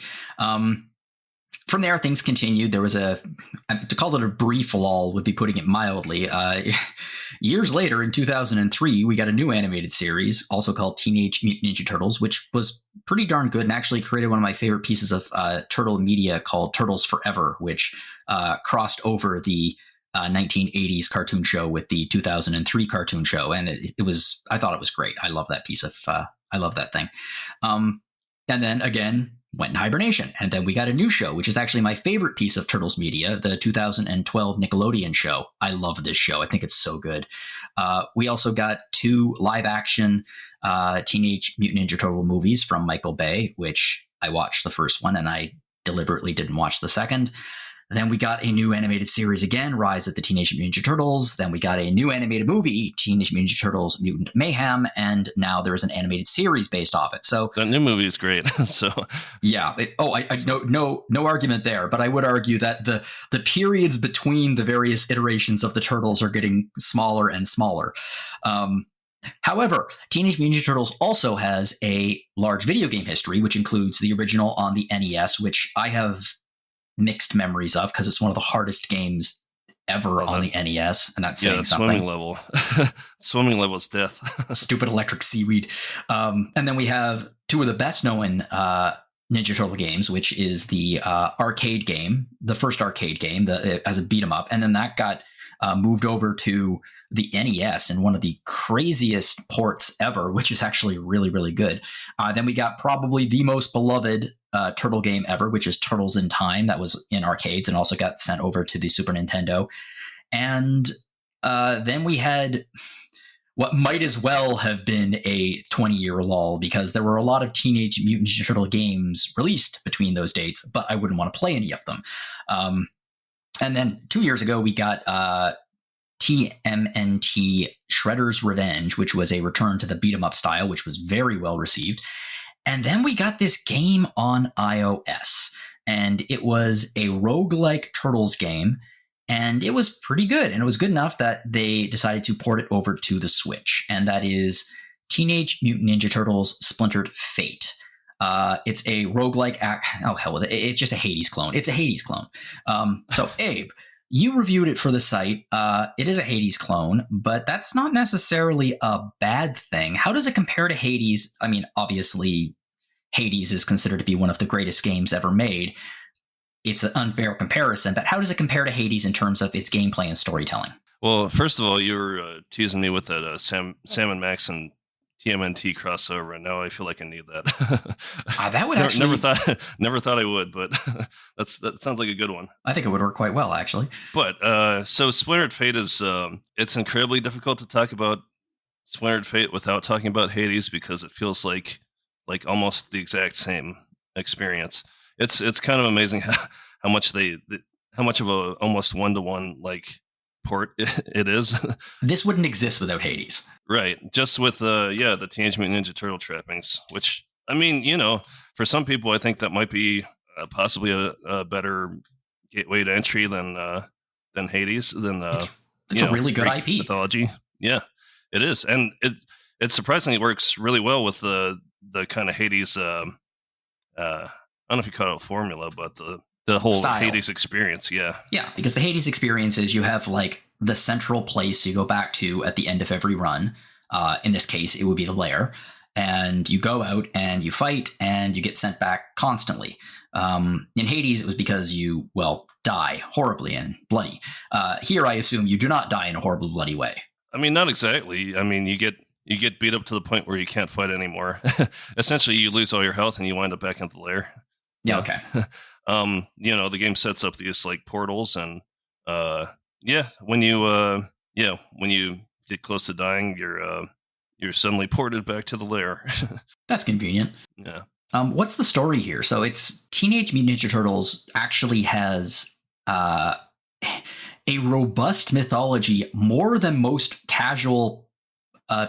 From there, things continued. There was to call it a brief lull would be putting it mildly. Years later, in 2003, we got a new animated series, also called Teenage Mutant Ninja Turtles, which was pretty darn good and actually created one of my favorite pieces of turtle media called Turtles Forever, which crossed over the 1980s cartoon show with the 2003 cartoon show. And I thought it was great. I love that piece of, I love that thing. And then again, went in hibernation. And then we got a new show, which is actually my favorite piece of Turtles media, the 2012 Nickelodeon show. I love this show. I think it's so good. We also got 2 live action Teenage Mutant Ninja Turtle movies from Michael Bay, which I watched the first one and I deliberately didn't watch the second. Then we got a new animated series again, Rise of the Teenage Mutant Ninja Turtles. Then we got a new animated movie, Teenage Mutant Ninja Turtles Mutant Mayhem. And now there is an animated series based off it. So that new movie is great. So yeah. No argument there. But I would argue that the periods between the various iterations of the Turtles are getting smaller and smaller. However, Teenage Mutant Ninja Turtles also has a large video game history, which includes the original on the NES, which I have mixed memories of because it's one of the hardest games ever on the NES, and that's saying something. Swimming level. Swimming level is death. Stupid electric seaweed. And then we have 2 of the best known Ninja Turtle games, which is the arcade game, the first arcade game as a beat 'em up, and then that got moved over to the NES in one of the craziest ports ever, which is actually really, really good. Then we got probably the most beloved turtle game ever, which is Turtles in Time. That was in arcades and also got sent over to the Super Nintendo. And then we had what might as well have been a 20-year lull because there were a lot of Teenage Mutant Ninja Turtle games released between those dates, but I wouldn't want to play any of them. And then 2 years ago, we got TMNT Shredder's Revenge, which was a return to the beat-em-up style, which was very well received. And then we got this game on iOS, and it was a roguelike Turtles game, and it was pretty good. And it was good enough that they decided to port it over to the Switch, and that is Teenage Mutant Ninja Turtles Splintered Fate. It's a roguelike oh, hell with it. It's just a Hades clone. It's a Hades clone. So, Abe, you reviewed it for the site. It is a Hades clone, but that's not necessarily a bad thing. How does it compare to Hades? I mean, obviously, Hades is considered to be one of the greatest games ever made. It's an unfair comparison, but how does it compare to Hades in terms of its gameplay and storytelling? Well, first of all, you were teasing me with that Sam Max and TMNT crossover, and now I feel like I need that. That would actually never thought I would, but that sounds like a good one. I think it would work quite well, actually. But so Splintered Fate is it's incredibly difficult to talk about Splintered Fate without talking about Hades because it feels like almost the exact same experience. It's kind of amazing how much of a almost 1-to-1 like port it is. This wouldn't exist without Hades. Right. Just with the Teenage Mutant Ninja Turtle trappings, which, I mean, for some people, I think that might be possibly a better gateway to entry than Hades, it's a really good Greek IP. Mythology. Yeah, it is. And it surprisingly works really well with the kind of Hades, I don't know if you call it a formula, but the whole style. Hades experience, yeah. Yeah, because the Hades experience is you have like the central place you go back to at the end of every run. In this case, it would be the lair. And you go out and you fight and you get sent back constantly. In Hades, it was because you, die horribly and bloody. Here, I assume you do not die in a horribly bloody way. I mean, not exactly. I mean, you get beat up to the point where you can't fight anymore. Essentially, you lose all your health and you wind up back in the lair. Yeah, okay. The game sets up these like portals, and when you get close to dying, you're suddenly ported back to the lair. That's convenient. Yeah. What's the story here? So it's Teenage Mutant Ninja Turtles actually has a robust mythology more than most casual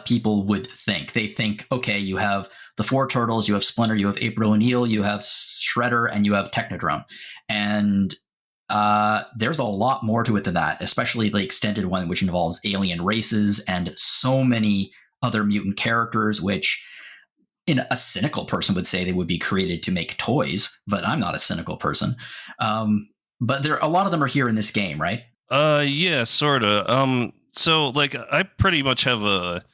people would think. They think, okay, you have the 4 turtles, you have Splinter, you have April O'Neil, you have Shredder, and you have Technodrome. And There's a lot more to it than that, especially the extended one, which involves alien races and so many other mutant characters, which a cynical person would say they would be created to make toys, but I'm not a cynical person. But a lot of them are here in this game, right? Yeah, sorta. So like I pretty much have a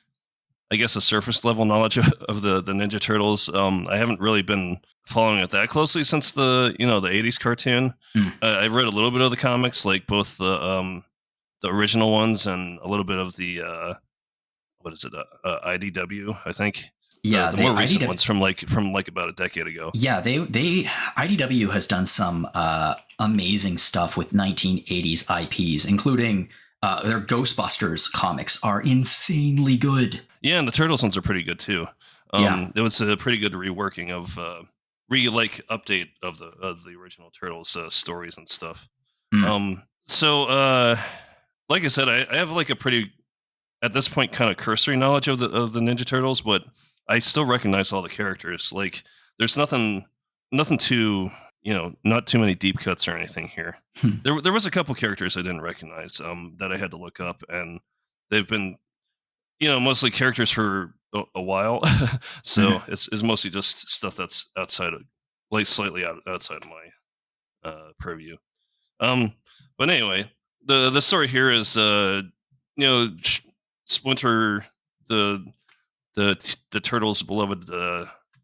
surface level knowledge of the Ninja Turtles. I haven't really been following it that closely since the 80s cartoon. I've read a little bit of the comics, like both the original ones and a little bit of the what is it, IDW, I think. Yeah, the more recent ones from about a decade ago. Yeah, they IDW has done some amazing stuff with 1980s IPs, including their Ghostbusters comics are insanely good. Yeah, and the Turtles ones are pretty good too. It was a pretty good reworking of update of the original Turtles stories and stuff. So like I said, I have like a pretty, at this point, kind of cursory knowledge of the Ninja Turtles, but I still recognize all the characters. Like, there's nothing too, not too many deep cuts or anything here. There was a couple characters I didn't recognize that I had to look up, and they've been, mostly characters for a while. So it's mostly just stuff that's outside of, like, slightly outside of my purview. But anyway, the story here is, Splinter, the Turtles' beloved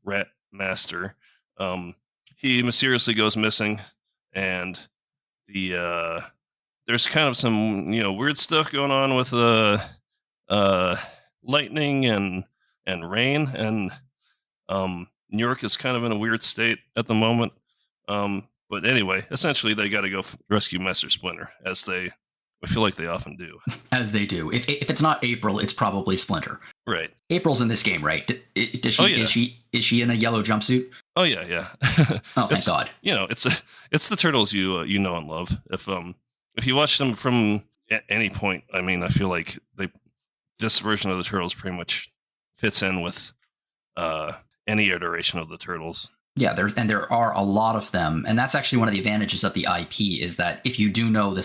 rat master, he mysteriously goes missing, and there's kind of some weird stuff going on with lightning and rain, and New York is kind of in a weird state at the moment. But anyway, essentially they got to go rescue Master Splinter, I feel like they often do. As they do. If it's not April, it's probably Splinter. Right. April's in this game, right? Does she? Oh, yeah. Is she in a yellow jumpsuit? Oh yeah. Oh, thank God. It's the Turtles you know and love. If you watch them from at any point, I mean, I feel like this version of the Turtles pretty much fits in with any iteration of the Turtles. Yeah, there are a lot of them, and that's actually one of the advantages of the IP is that if you do know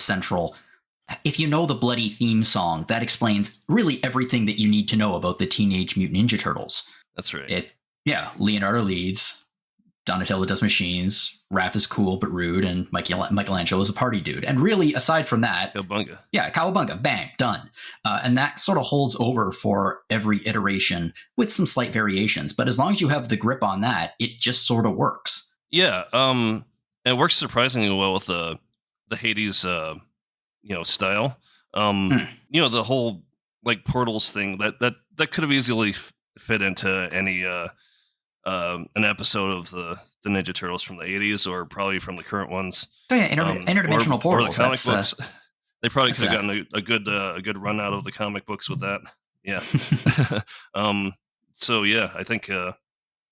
if you know the bloody theme song, that explains really everything that you need to know about the Teenage Mutant Ninja Turtles. That's right. Leonardo leads, Donatello does machines, Raph is cool but rude, and Michelangelo is a party dude. And really, aside from that... Cowabunga. Yeah, Cowabunga, bang, done. And that sort of holds over for every iteration with some slight variations. But as long as you have the grip on that, it just sort of works. Yeah, it works surprisingly well with the Hades... style. The whole like portals thing that could have easily fit into any an episode of the Ninja Turtles from the 80s, or probably from the current ones. Oh yeah, interdimensional portals. Or the comic books. They probably could have gotten a good run out of the comic books with that. Yeah. So yeah, I think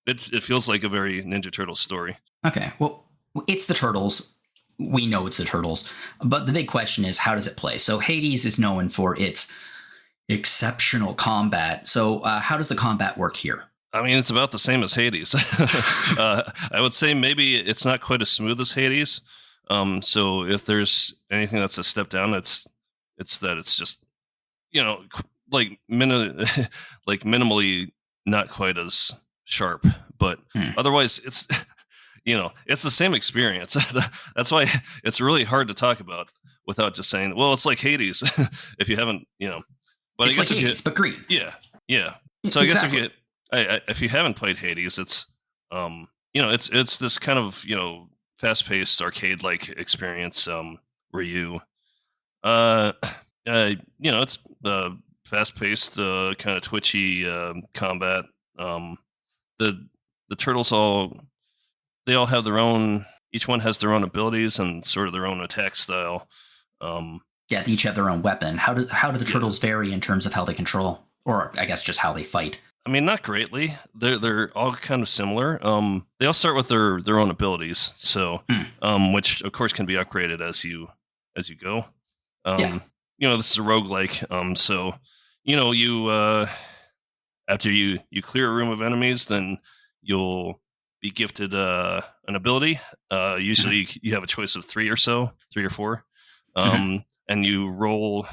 it feels like a very Ninja Turtles story. Okay, well, it's the Turtles. We know it's the Turtles, but the big question is, how does it play? So Hades is known for its exceptional combat. So how does the combat work here? I mean, it's about the same as Hades. I would say maybe it's not quite as smooth as Hades. So if there's anything that's a step down, it's that it's just, like minimally not quite as sharp, but otherwise it's... it's the same experience. That's why it's really hard to talk about without just saying, well, it's like Hades. If you haven't, but it's, I guess like Hades, but green. Yeah. So exactly. I guess if you haven't played Hades, it's, it's this kind of, fast-paced arcade-like experience, where you, it's fast-paced, kind of twitchy combat. The Turtles they all have their own, each one has their own abilities and sort of their own attack style. They each have their own weapon. How do the Turtles vary in terms of how they control, or I guess just how they fight? I mean, not greatly. They're all kind of similar. They all start with their own abilities, so which of course can be upgraded as you go. This is a roguelike, so you after you clear a room of enemies, then you'll be gifted an ability. Usually you have a choice of 3 or 4. And you roll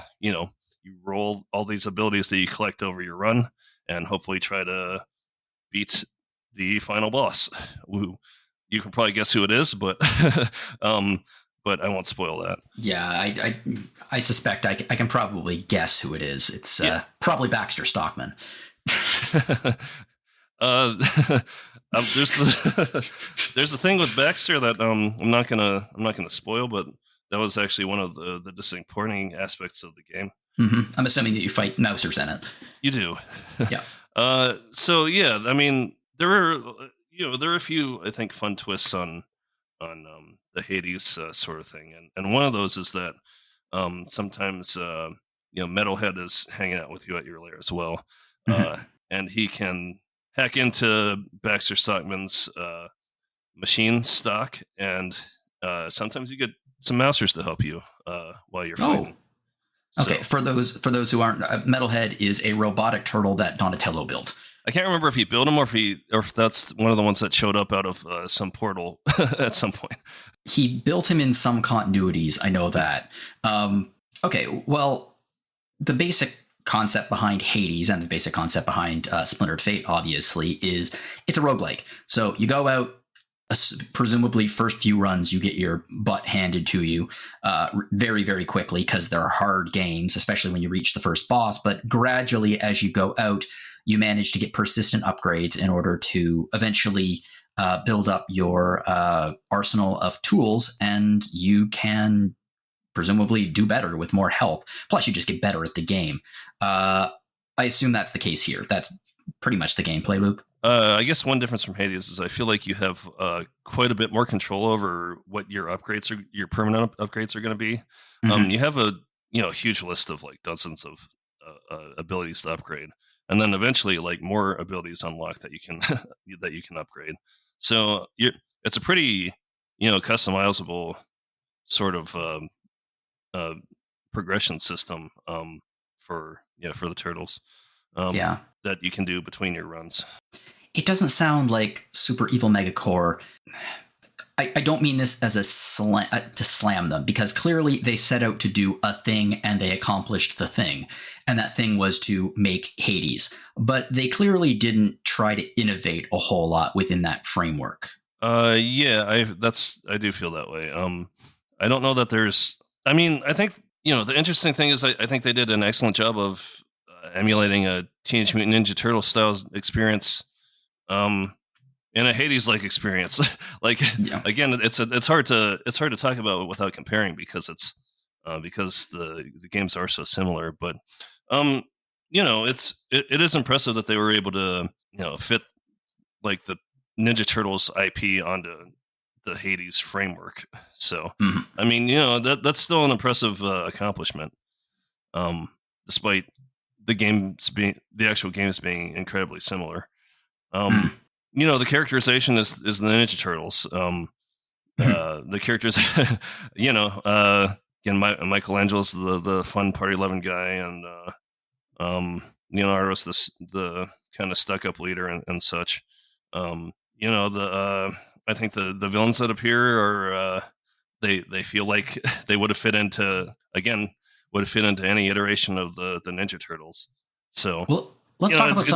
all these abilities that you collect over your run, and hopefully try to beat the final boss. You can probably guess who it is, but but I won't spoil that. Yeah, I suspect I can probably guess who it is. It's probably Baxter Stockman. There's a thing with Baxter that I'm not gonna spoil, but that was actually one of the disappointing aspects of the game. Mm-hmm. I'm assuming that you fight mousers in it. You do. Yeah. So yeah, I mean, there are a few, I think, fun twists on the Hades sort of thing, and one of those is that sometimes Metalhead is hanging out with you at your lair as well, and he can hack into Baxter Stockman's machine stock, and sometimes you get some mousers to help you while you're fighting. Okay, for those who aren't, Metalhead is a robotic turtle that Donatello built. I can't remember if he built him or if that's one of the ones that showed up out of some portal at some point. He built him in some continuities. I know that. Okay, well, the basic concept behind Hades and the basic concept behind Splintered Fate, obviously, is it's a roguelike. So you go out, presumably first few runs, you get your butt handed to you very, very quickly because they're hard games, especially when you reach the first boss. But gradually, as you go out, you manage to get persistent upgrades in order to eventually build up your arsenal of tools, and you can presumably do better with more health. Plus, you just get better at the game. I assume that's the case here. That's pretty much the gameplay loop. I guess one difference from Hades is I feel like you have quite a bit more control over what your upgrades are, your permanent upgrades are going to be. You have a huge list of like dozens of abilities to upgrade, and then eventually like more abilities unlock that you can that you can upgrade. So it's a pretty customizable sort of progression system for the turtles. That you can do between your runs. It doesn't sound like Super Evil Megacore. I don't mean this as a to slam them, because clearly they set out to do a thing and they accomplished the thing. And that thing was to make Hades. But they clearly didn't try to innovate a whole lot within that framework. I do feel that way. I don't know that there's... I mean, I think, the interesting thing is I think they did an excellent job of emulating a Teenage Mutant Ninja Turtles style experience in a Hades-like experience. Again, it's hard to talk about without comparing, because it's because the games are so similar. But it is impressive that they were able to fit like the Ninja Turtles IP onto the Hades framework. So I mean, that's still an impressive accomplishment, despite the actual games being incredibly similar. The characterization is the Ninja Turtles. The characters, again, Michelangelo's the fun party-loving guy, and Leonardo's the kind of stuck-up leader and such. I think the villains that appear are they feel like they would have fit into any iteration of the Ninja Turtles. So let's talk about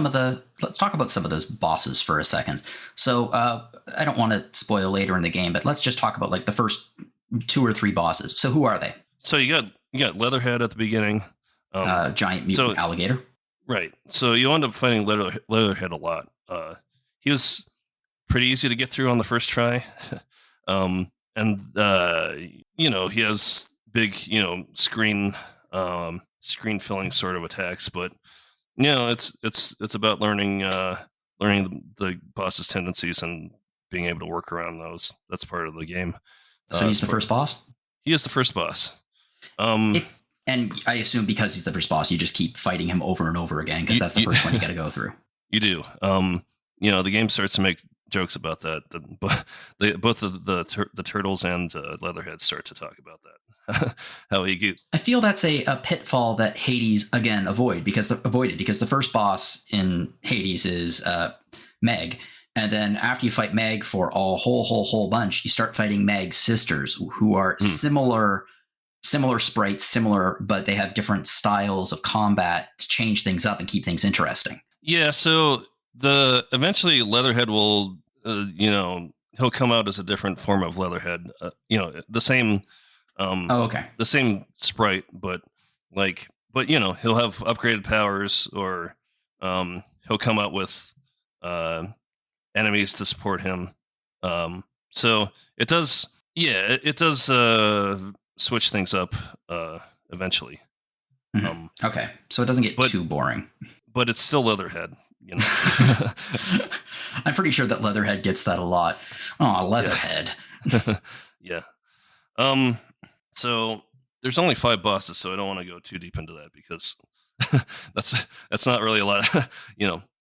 some of those bosses for a second. So I don't want to spoil later in the game, but let's just talk about like the first 2 or 3 bosses. So who are they? So you got Leatherhead at the beginning, giant mutant alligator. Right. So you end up fighting Leatherhead a lot. He was pretty easy to get through on the first try. He has big, screen filling sort of attacks, but it's about learning the boss's tendencies and being able to work around those. That's part of the game. So he's the first boss? He is the first boss. And I assume because he's the first boss, you just keep fighting him over and over again, because that's the first one you got to go through. You do. The game starts to make jokes about that. Both the turtles and Leatherhead start to talk about that. How he gets. I feel that's a pitfall that Hades again avoided because the first boss in Hades is Meg, And then after you fight Meg for a whole bunch, you start fighting Meg's sisters, who are similar sprites, but they have different styles of combat to change things up and keep things interesting. Yeah, so eventually Leatherhead will, he'll come out as a different form of Leatherhead. The same. Okay. The same sprite, but he'll have upgraded powers, or he'll come out with enemies to support him. So it does, it does switch things up eventually. Okay, so it doesn't get too boring. But it's still Leatherhead, I'm pretty sure that Leatherhead gets that a lot. Oh, Leatherhead. Yeah. So there's only 5 bosses, so I don't want to go too deep into that, because that's not really a lot.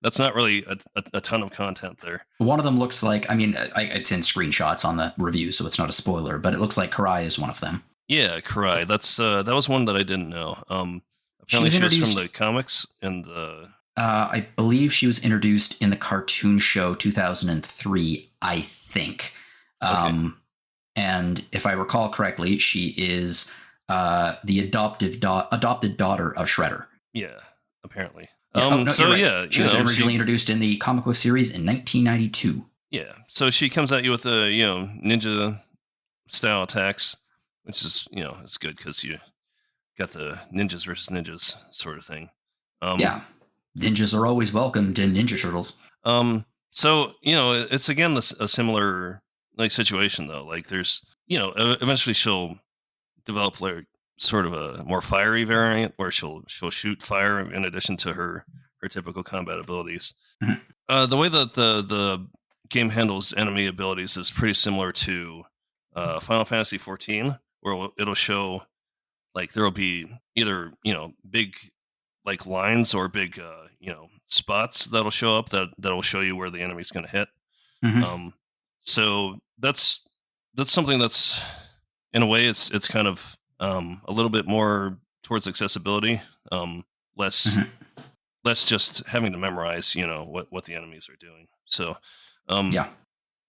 That's not really a ton of content there. One of them looks like, it's in screenshots on the review, so it's not a spoiler, but it looks like Karai is one of them. Yeah, Karai. That was one that I didn't know. Apparently she was from the comics and the. I believe she was introduced in the cartoon show 2003, I think. Okay. And if I recall correctly, she is the adopted daughter of Shredder. Yeah, apparently. She was originally introduced in the comic book series in 1992. Yeah, so she comes at you with ninja style attacks, which is it's good because you got the ninjas versus ninjas sort of thing. Ninjas are always welcomed in Ninja Turtles. So it's again a similar situation though. Like there's eventually she'll develop sort of a more fiery variant where she'll shoot fire in addition to her typical combat abilities. Mm-hmm. The way that the game handles enemy abilities is pretty similar to Final Fantasy XIV, where it'll show there will be either big lines or big spots that'll show up that'll show you where the enemy's going to hit. Mm-hmm. So that's something that's in a way it's kind of a little bit more towards accessibility, less just having to memorize what the enemies are doing. So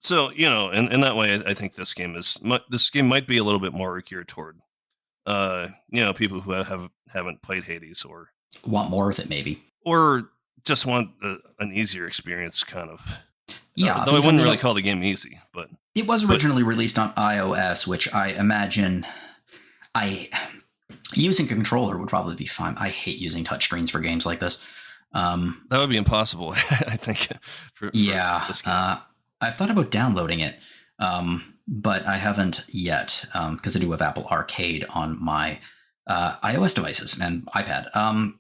so in that way I think this game might be a little bit more geared toward people who haven't played Hades or want more of it, maybe, or just want an easier experience, kind of. Yeah, though I wouldn't really call the game easy, but it was originally released on iOS, which I imagine using a controller would probably be fine. I hate using touchscreens for games like this. That would be impossible, I think. For this game. I've thought about downloading it, but I haven't yet because I do have Apple Arcade on my iOS devices and iPad.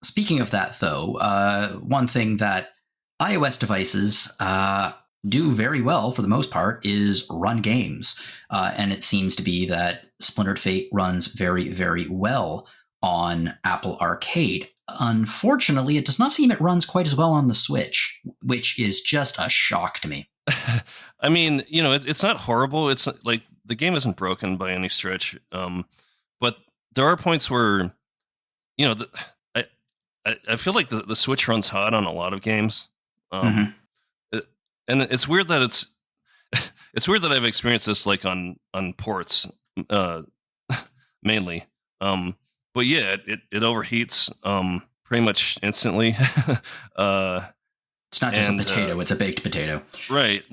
Speaking of that, though, one thing that iOS devices do very well for the most part is run games. And it seems to be that Splintered Fate runs very, very well on Apple Arcade. Unfortunately, it does not seem it runs quite as well on the Switch, which is just a shock to me. I mean, it's not horrible. It's like the game isn't broken by any stretch. But there are points where, I feel like the Switch runs hot on a lot of games. And it's weird that it's weird that I've experienced this on ports mainly. But yeah, it overheats pretty much instantly. It's not just a potato; it's a baked potato. Right,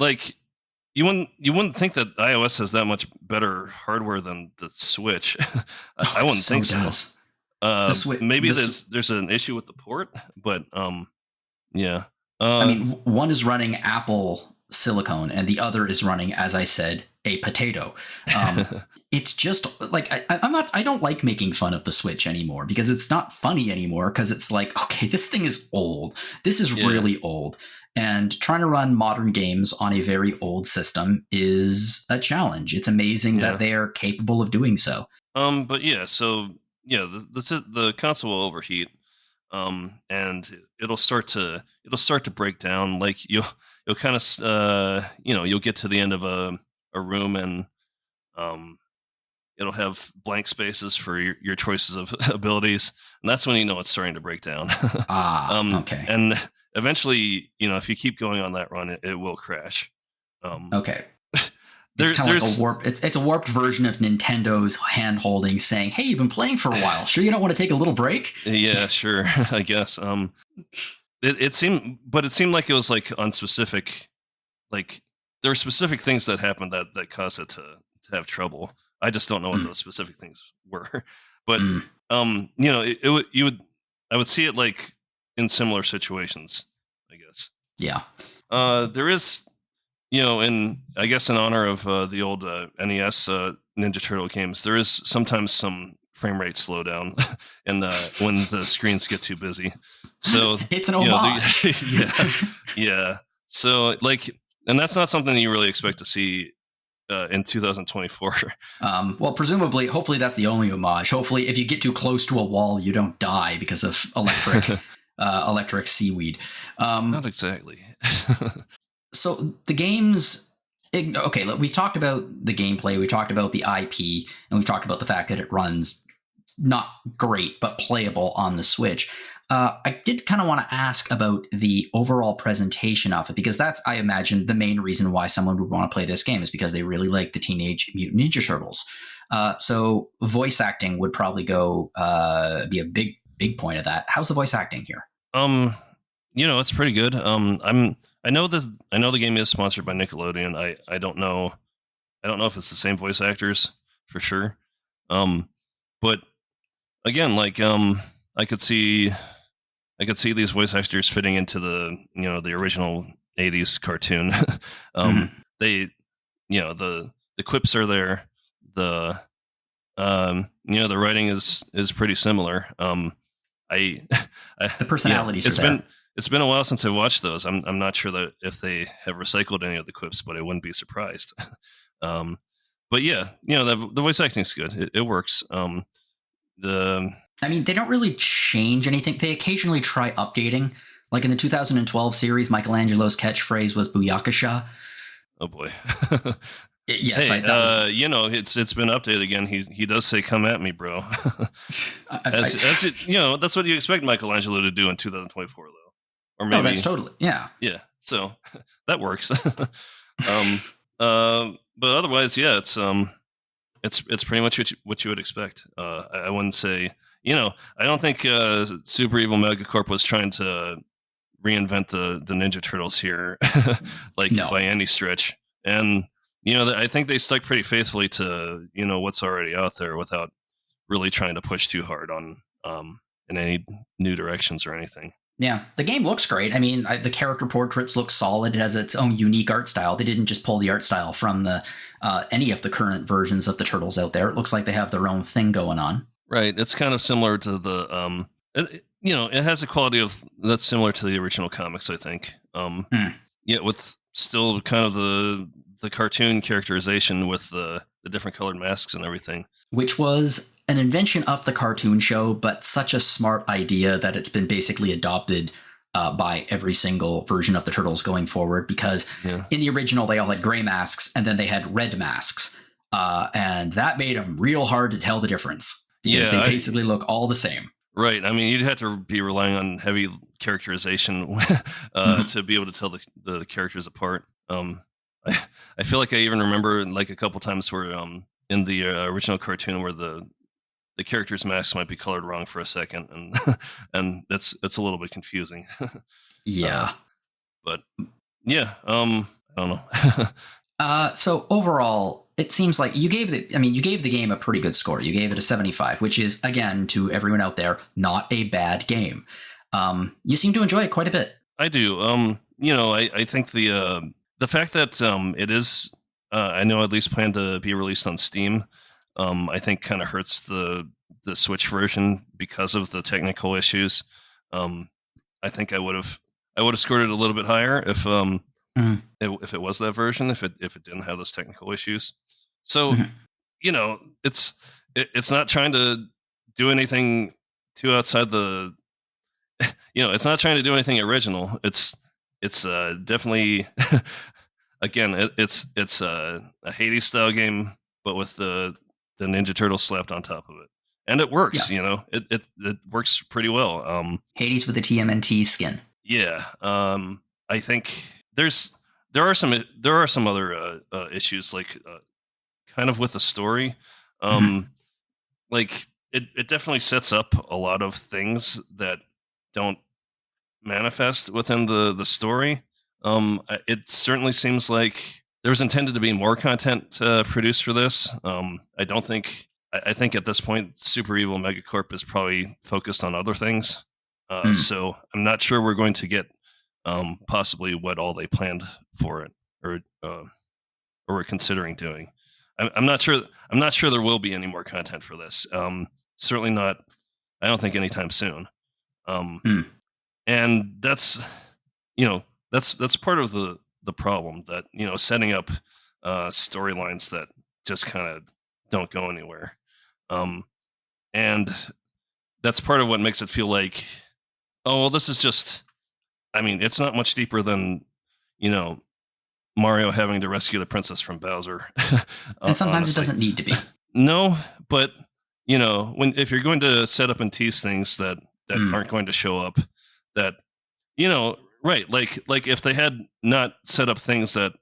you wouldn't think that iOS has that much better hardware than the Switch. I wouldn't think so. Maybe there's an issue with the port, but yeah. I mean, one is running Apple silicone, and the other is running, as I said, a potato. It's just I don't like making fun of the Switch anymore because it's not funny anymore. Because it's okay, this thing is old. This is really old, and trying to run modern games on a very old system is a challenge. It's amazing that they are capable of doing so. But yeah, so yeah, the console will overheat. And it'll start to break down. You'll kind of you'll get to the end of a room and it'll have blank spaces for your choices of abilities, and that's when it's starting to break down. Okay. And eventually, if you keep going on that run, it will crash. Okay. It's kind of like a warped. It's a warped version of Nintendo's hand holding, saying, "Hey, you've been playing for a while. Sure, you don't want to take a little break?" Yeah, sure. I guess. It seemed like it was like unspecific. Like there were specific things that happened that caused it to have trouble. I just don't know what those specific things were. But I would see it like in similar situations, I guess. Yeah. There is. And I guess in honor of the old NES Ninja Turtle games, there is sometimes some frame rate slowdown, and when the screens get too busy. So it's an homage. Yeah. So and that's not something you really expect to see in 2024. Well, presumably, hopefully that's the only homage. Hopefully, if you get too close to a wall, you don't die because of electric seaweed. Not exactly. So the games, okay, we've talked about the gameplay, we've talked about the IP, and we've talked about the fact that it runs not great, but playable on the Switch. I did kind of want to ask about the overall presentation of it, because that's, I imagine, the main reason why someone would want to play this game is because they really like the Teenage Mutant Ninja Turtles. So voice acting would probably be a big point of that. How's the voice acting here? It's pretty good. I know the game is sponsored by Nickelodeon. I don't know if it's the same voice actors for sure. But again, I could see these voice actors fitting into the original 80s cartoon. They the quips are there. The the writing is pretty similar. The personalities are there. It's been a while since I watched those. I'm not sure that if they have recycled any of the quips, but I wouldn't be surprised. But yeah, the voice acting is good. It works. They don't really change anything. They occasionally try updating. Like in the 2012 series, Michelangelo's catchphrase was "Booyakasha." Oh boy. Yes, hey, it's been updated again. He does say, "Come at me, bro." That's what you expect Michelangelo to do in 2024, though. Or maybe, that's totally, yeah. So that works. But otherwise, yeah, it's pretty much what you would expect. I wouldn't say, I don't think Super Evil Megacorp was trying to reinvent the Ninja Turtles here, by any stretch. And I think they stuck pretty faithfully to what's already out there without really trying to push too hard on in any new directions or anything. Yeah, the game looks great. I mean, the character portraits look solid. It has its own unique art style. They didn't just pull the art style from any of the current versions of the Turtles out there. It looks like they have their own thing going on. Right. It's kind of similar to the it has a quality that's similar to the original comics, I think. Yeah, with still kind of the cartoon characterization with the different colored masks and everything. Which was an invention of the cartoon show, but such a smart idea that it's been basically adopted by every single version of the Turtles going forward, because in the original, they all had gray masks and then they had red masks. And that made them real hard to tell the difference because they basically look all the same. Right. I mean, you'd have to be relying on heavy characterization to be able to tell the characters apart. I feel like I even remember a couple times where in the original cartoon where the characters' masks might be colored wrong for a second, and that's a little bit confusing. Yeah. But yeah, I don't know. So overall, it seems like you gave the game a pretty good score. You gave it a 75, which is, again, to everyone out there, not a bad game. You seem to enjoy it quite a bit. I do. I think the fact that it is, I know at least planned to be released on Steam, I think kind of hurts the Switch version because of the technical issues. I think I would have scored it a little bit higher if it was that version, if it didn't have those technical issues. So, it's not trying to do anything too outside the, it's not trying to do anything original. It's definitely, again, it's a Hades style game, but with the Ninja Turtles slapped on top of it. And it works, it works pretty well. Hades with the TMNT skin. Yeah, I think there are some other issues, like kind of with the story. Like it definitely sets up a lot of things that don't manifest within the story. It certainly seems like there was intended to be more content produced for this. I don't think. I think at this point, Super Evil Megacorp is probably focused on other things. So I'm not sure we're going to get possibly what all they planned for it, or were considering doing. I'm not sure. I'm not sure there will be any more content for this. Certainly not. I don't think anytime soon. And that's that's part of the problem, that setting up storylines that just kind of don't go anywhere. And that's part of what makes it feel like, oh well, this is just. I mean, it's not much deeper than Mario having to rescue the princess from Bowser. And sometimes honestly. it doesn't need to be. No, but if you're going to set up and tease things that aren't going to show up, that right, like if they had not set up things that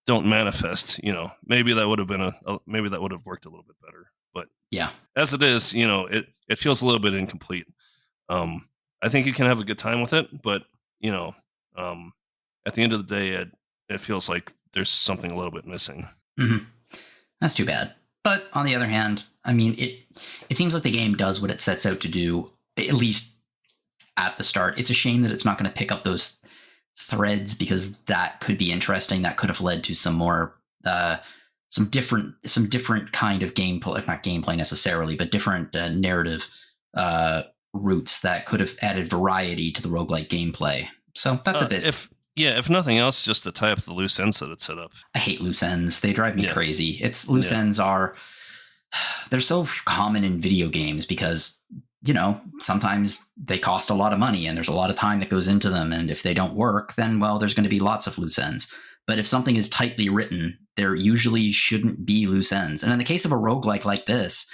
don't manifest, maybe that would have been maybe that would have worked a little bit better. But yeah, as it is, it feels a little bit incomplete. I think you can have a good time with it, but at the end of the day, it feels like there's something a little bit missing. That's too bad. But on the other hand, I mean, it seems like the game does what it sets out to do, at least at the start. It's a shame that it's not going to pick up those threads, because that could be interesting. That could have led to some more, some different kind of gameplay, not gameplay necessarily, but different narrative routes that could have added variety to the roguelike gameplay. So that's a bit. If nothing else, just to tie up the loose ends that it set up. I hate loose ends. They drive me crazy. Loose ends they're so common in video games because, sometimes they cost a lot of money and there's a lot of time that goes into them. And if they don't work, then, well, there's going to be lots of loose ends. But if something is tightly written, there usually shouldn't be loose ends. And in the case of a roguelike like this,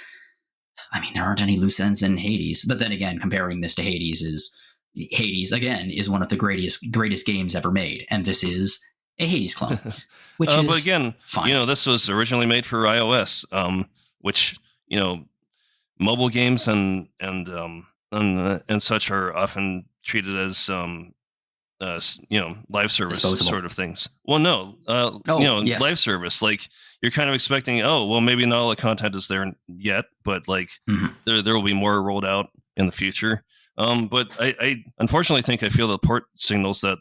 I mean, there aren't any loose ends in Hades. But then again, comparing this to Hades, again, is one of the greatest games ever made. And this is a Hades clone, which is but again, fine. This was originally made for iOS, which, mobile games and such are often treated as, live service disposable sort of things. Well, no, yes. Live service, like you're kind of expecting, oh, well, maybe not all the content is there yet, but like there will be more rolled out in the future. But I unfortunately think I feel the port signals that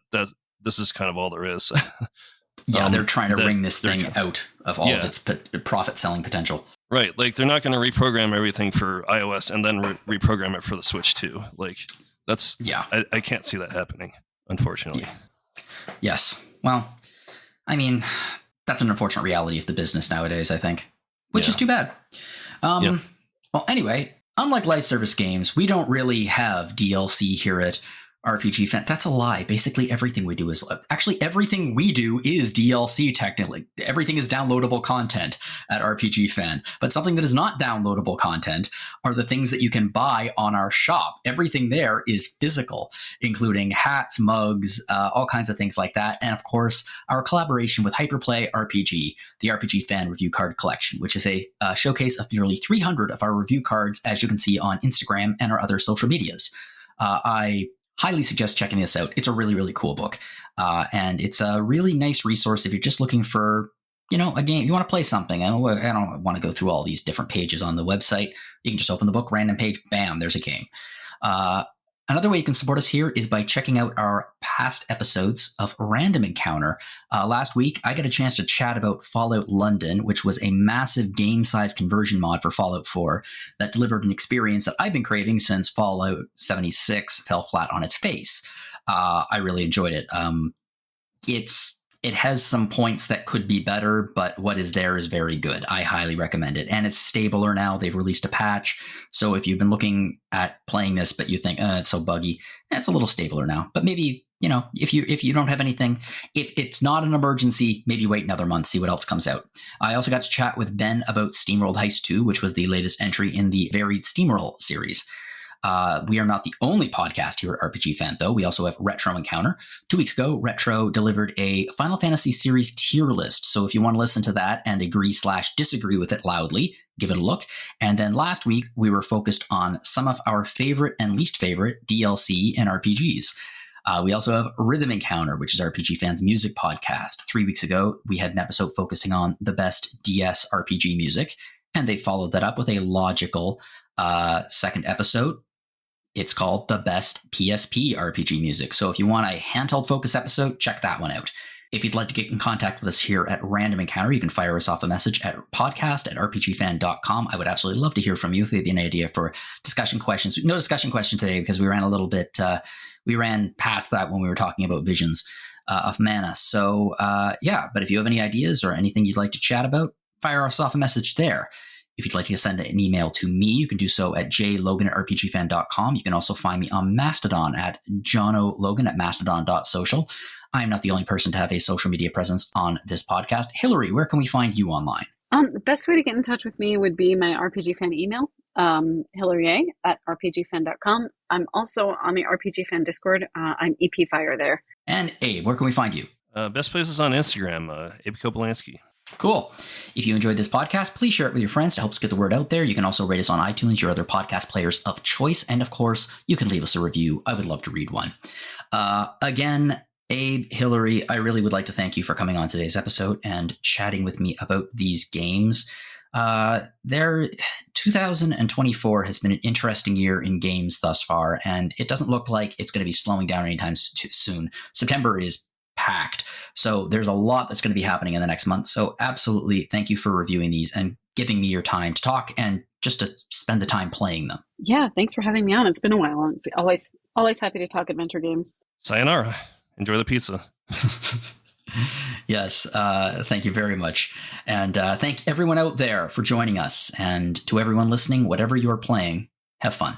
this is kind of all there is. They're trying to wring this thing out of all of its profit-selling potential. Right, like they're not going to reprogram everything for iOS and then reprogram it for the Switch too. Like that's I can't see that happening, unfortunately. Yes. Well, I mean, that's an unfortunate reality of the business nowadays, I think, which is too bad. Well, anyway, unlike live service games, we don't really have DLC here at RPG Fan. That's a lie. Basically, everything we do is everything we do is DLC. Technically, everything is downloadable content at RPG Fan. But something that is not downloadable content are the things that you can buy on our shop. Everything there is physical, including hats, mugs, all kinds of things like that. And of course, our collaboration with Hyperplay RPG, the RPG Fan Review Card Collection, which is a showcase of nearly 300 of our review cards, as you can see on Instagram and our other social medias. I highly suggest checking this out. It's a really, really cool book. And it's a really nice resource if you're just looking for, a game. You want to play something. I don't want to go through all these different pages on the website. You can just open the book, random page, bam, there's a game. Another way you can support us here is by checking out our past episodes of Random Encounter. Last week, I got a chance to chat about Fallout London, which was a massive game size conversion mod for Fallout 4 that delivered an experience that I've been craving since Fallout 76 fell flat on its face. I really enjoyed it. It has some points that could be better, but what is there is very good. I highly recommend it. And it's stabler now. They've released a patch. So if you've been looking at playing this, but you think, it's so buggy, it's a little stabler now. But maybe, if you don't have anything, if it's not an emergency, maybe wait another month, see what else comes out. I also got to chat with Ben about SteamWorld Heist 2, which was the latest entry in the varied SteamWorld series. We are not the only podcast here at RPG Fan, though. We also have Retro Encounter. 2 weeks ago, Retro delivered a Final Fantasy series tier list. So if you want to listen to that and agree/disagree with it loudly, give it a look. And then last week, we were focused on some of our favorite and least favorite DLC and RPGs. We also have Rhythm Encounter, which is RPG Fan's music podcast. 3 weeks ago, we had an episode focusing on the best DS RPG music, and they followed that up with a logical second episode. It's called The Best PSP RPG Music. So if you want a handheld focus episode, check that one out. If you'd like to get in contact with us here at Random Encounter, you can fire us off a message at podcast@rpgfan.com. I would absolutely love to hear from you if you have any idea for discussion questions. No discussion question today because we ran a little bit, we ran past that when we were talking about Visions of Mana. So but if you have any ideas or anything you'd like to chat about, fire us off a message there. If you'd like to send an email to me, you can do so at jlogan@rpgfan.com. You can also find me on Mastodon at jonologan@mastodon.social. I am not the only person to have a social media presence on this podcast. Hilary, where can we find you online? The best way to get in touch with me would be my RPG Fan email, hilary@rpgfan.com. I'm also on the RPG Fan Discord. I'm EP Fire there. And Abe, where can we find you? Best place is on Instagram, Abe Kopolansky. Cool. If you enjoyed this podcast, please share it with your friends to help us get the word out there. You can also rate us on iTunes, your other podcast players of choice. And of course, you can leave us a review. I would love to read one. Again, Abe, Hilary, I really would like to thank you for coming on today's episode and chatting with me about these games. 2024 has been an interesting year in games thus far, and it doesn't look like it's going to be slowing down anytime soon. September is packed. So there's a lot that's going to be happening in the next month. So absolutely, thank you for reviewing these and giving me your time to talk and just to spend the time playing them. Yeah, thanks for having me on. It's been a while. It's always happy to talk adventure games. Sayonara. Enjoy the pizza. Yes, thank you very much. And thank everyone out there for joining us. And to everyone listening, whatever you're playing, have fun.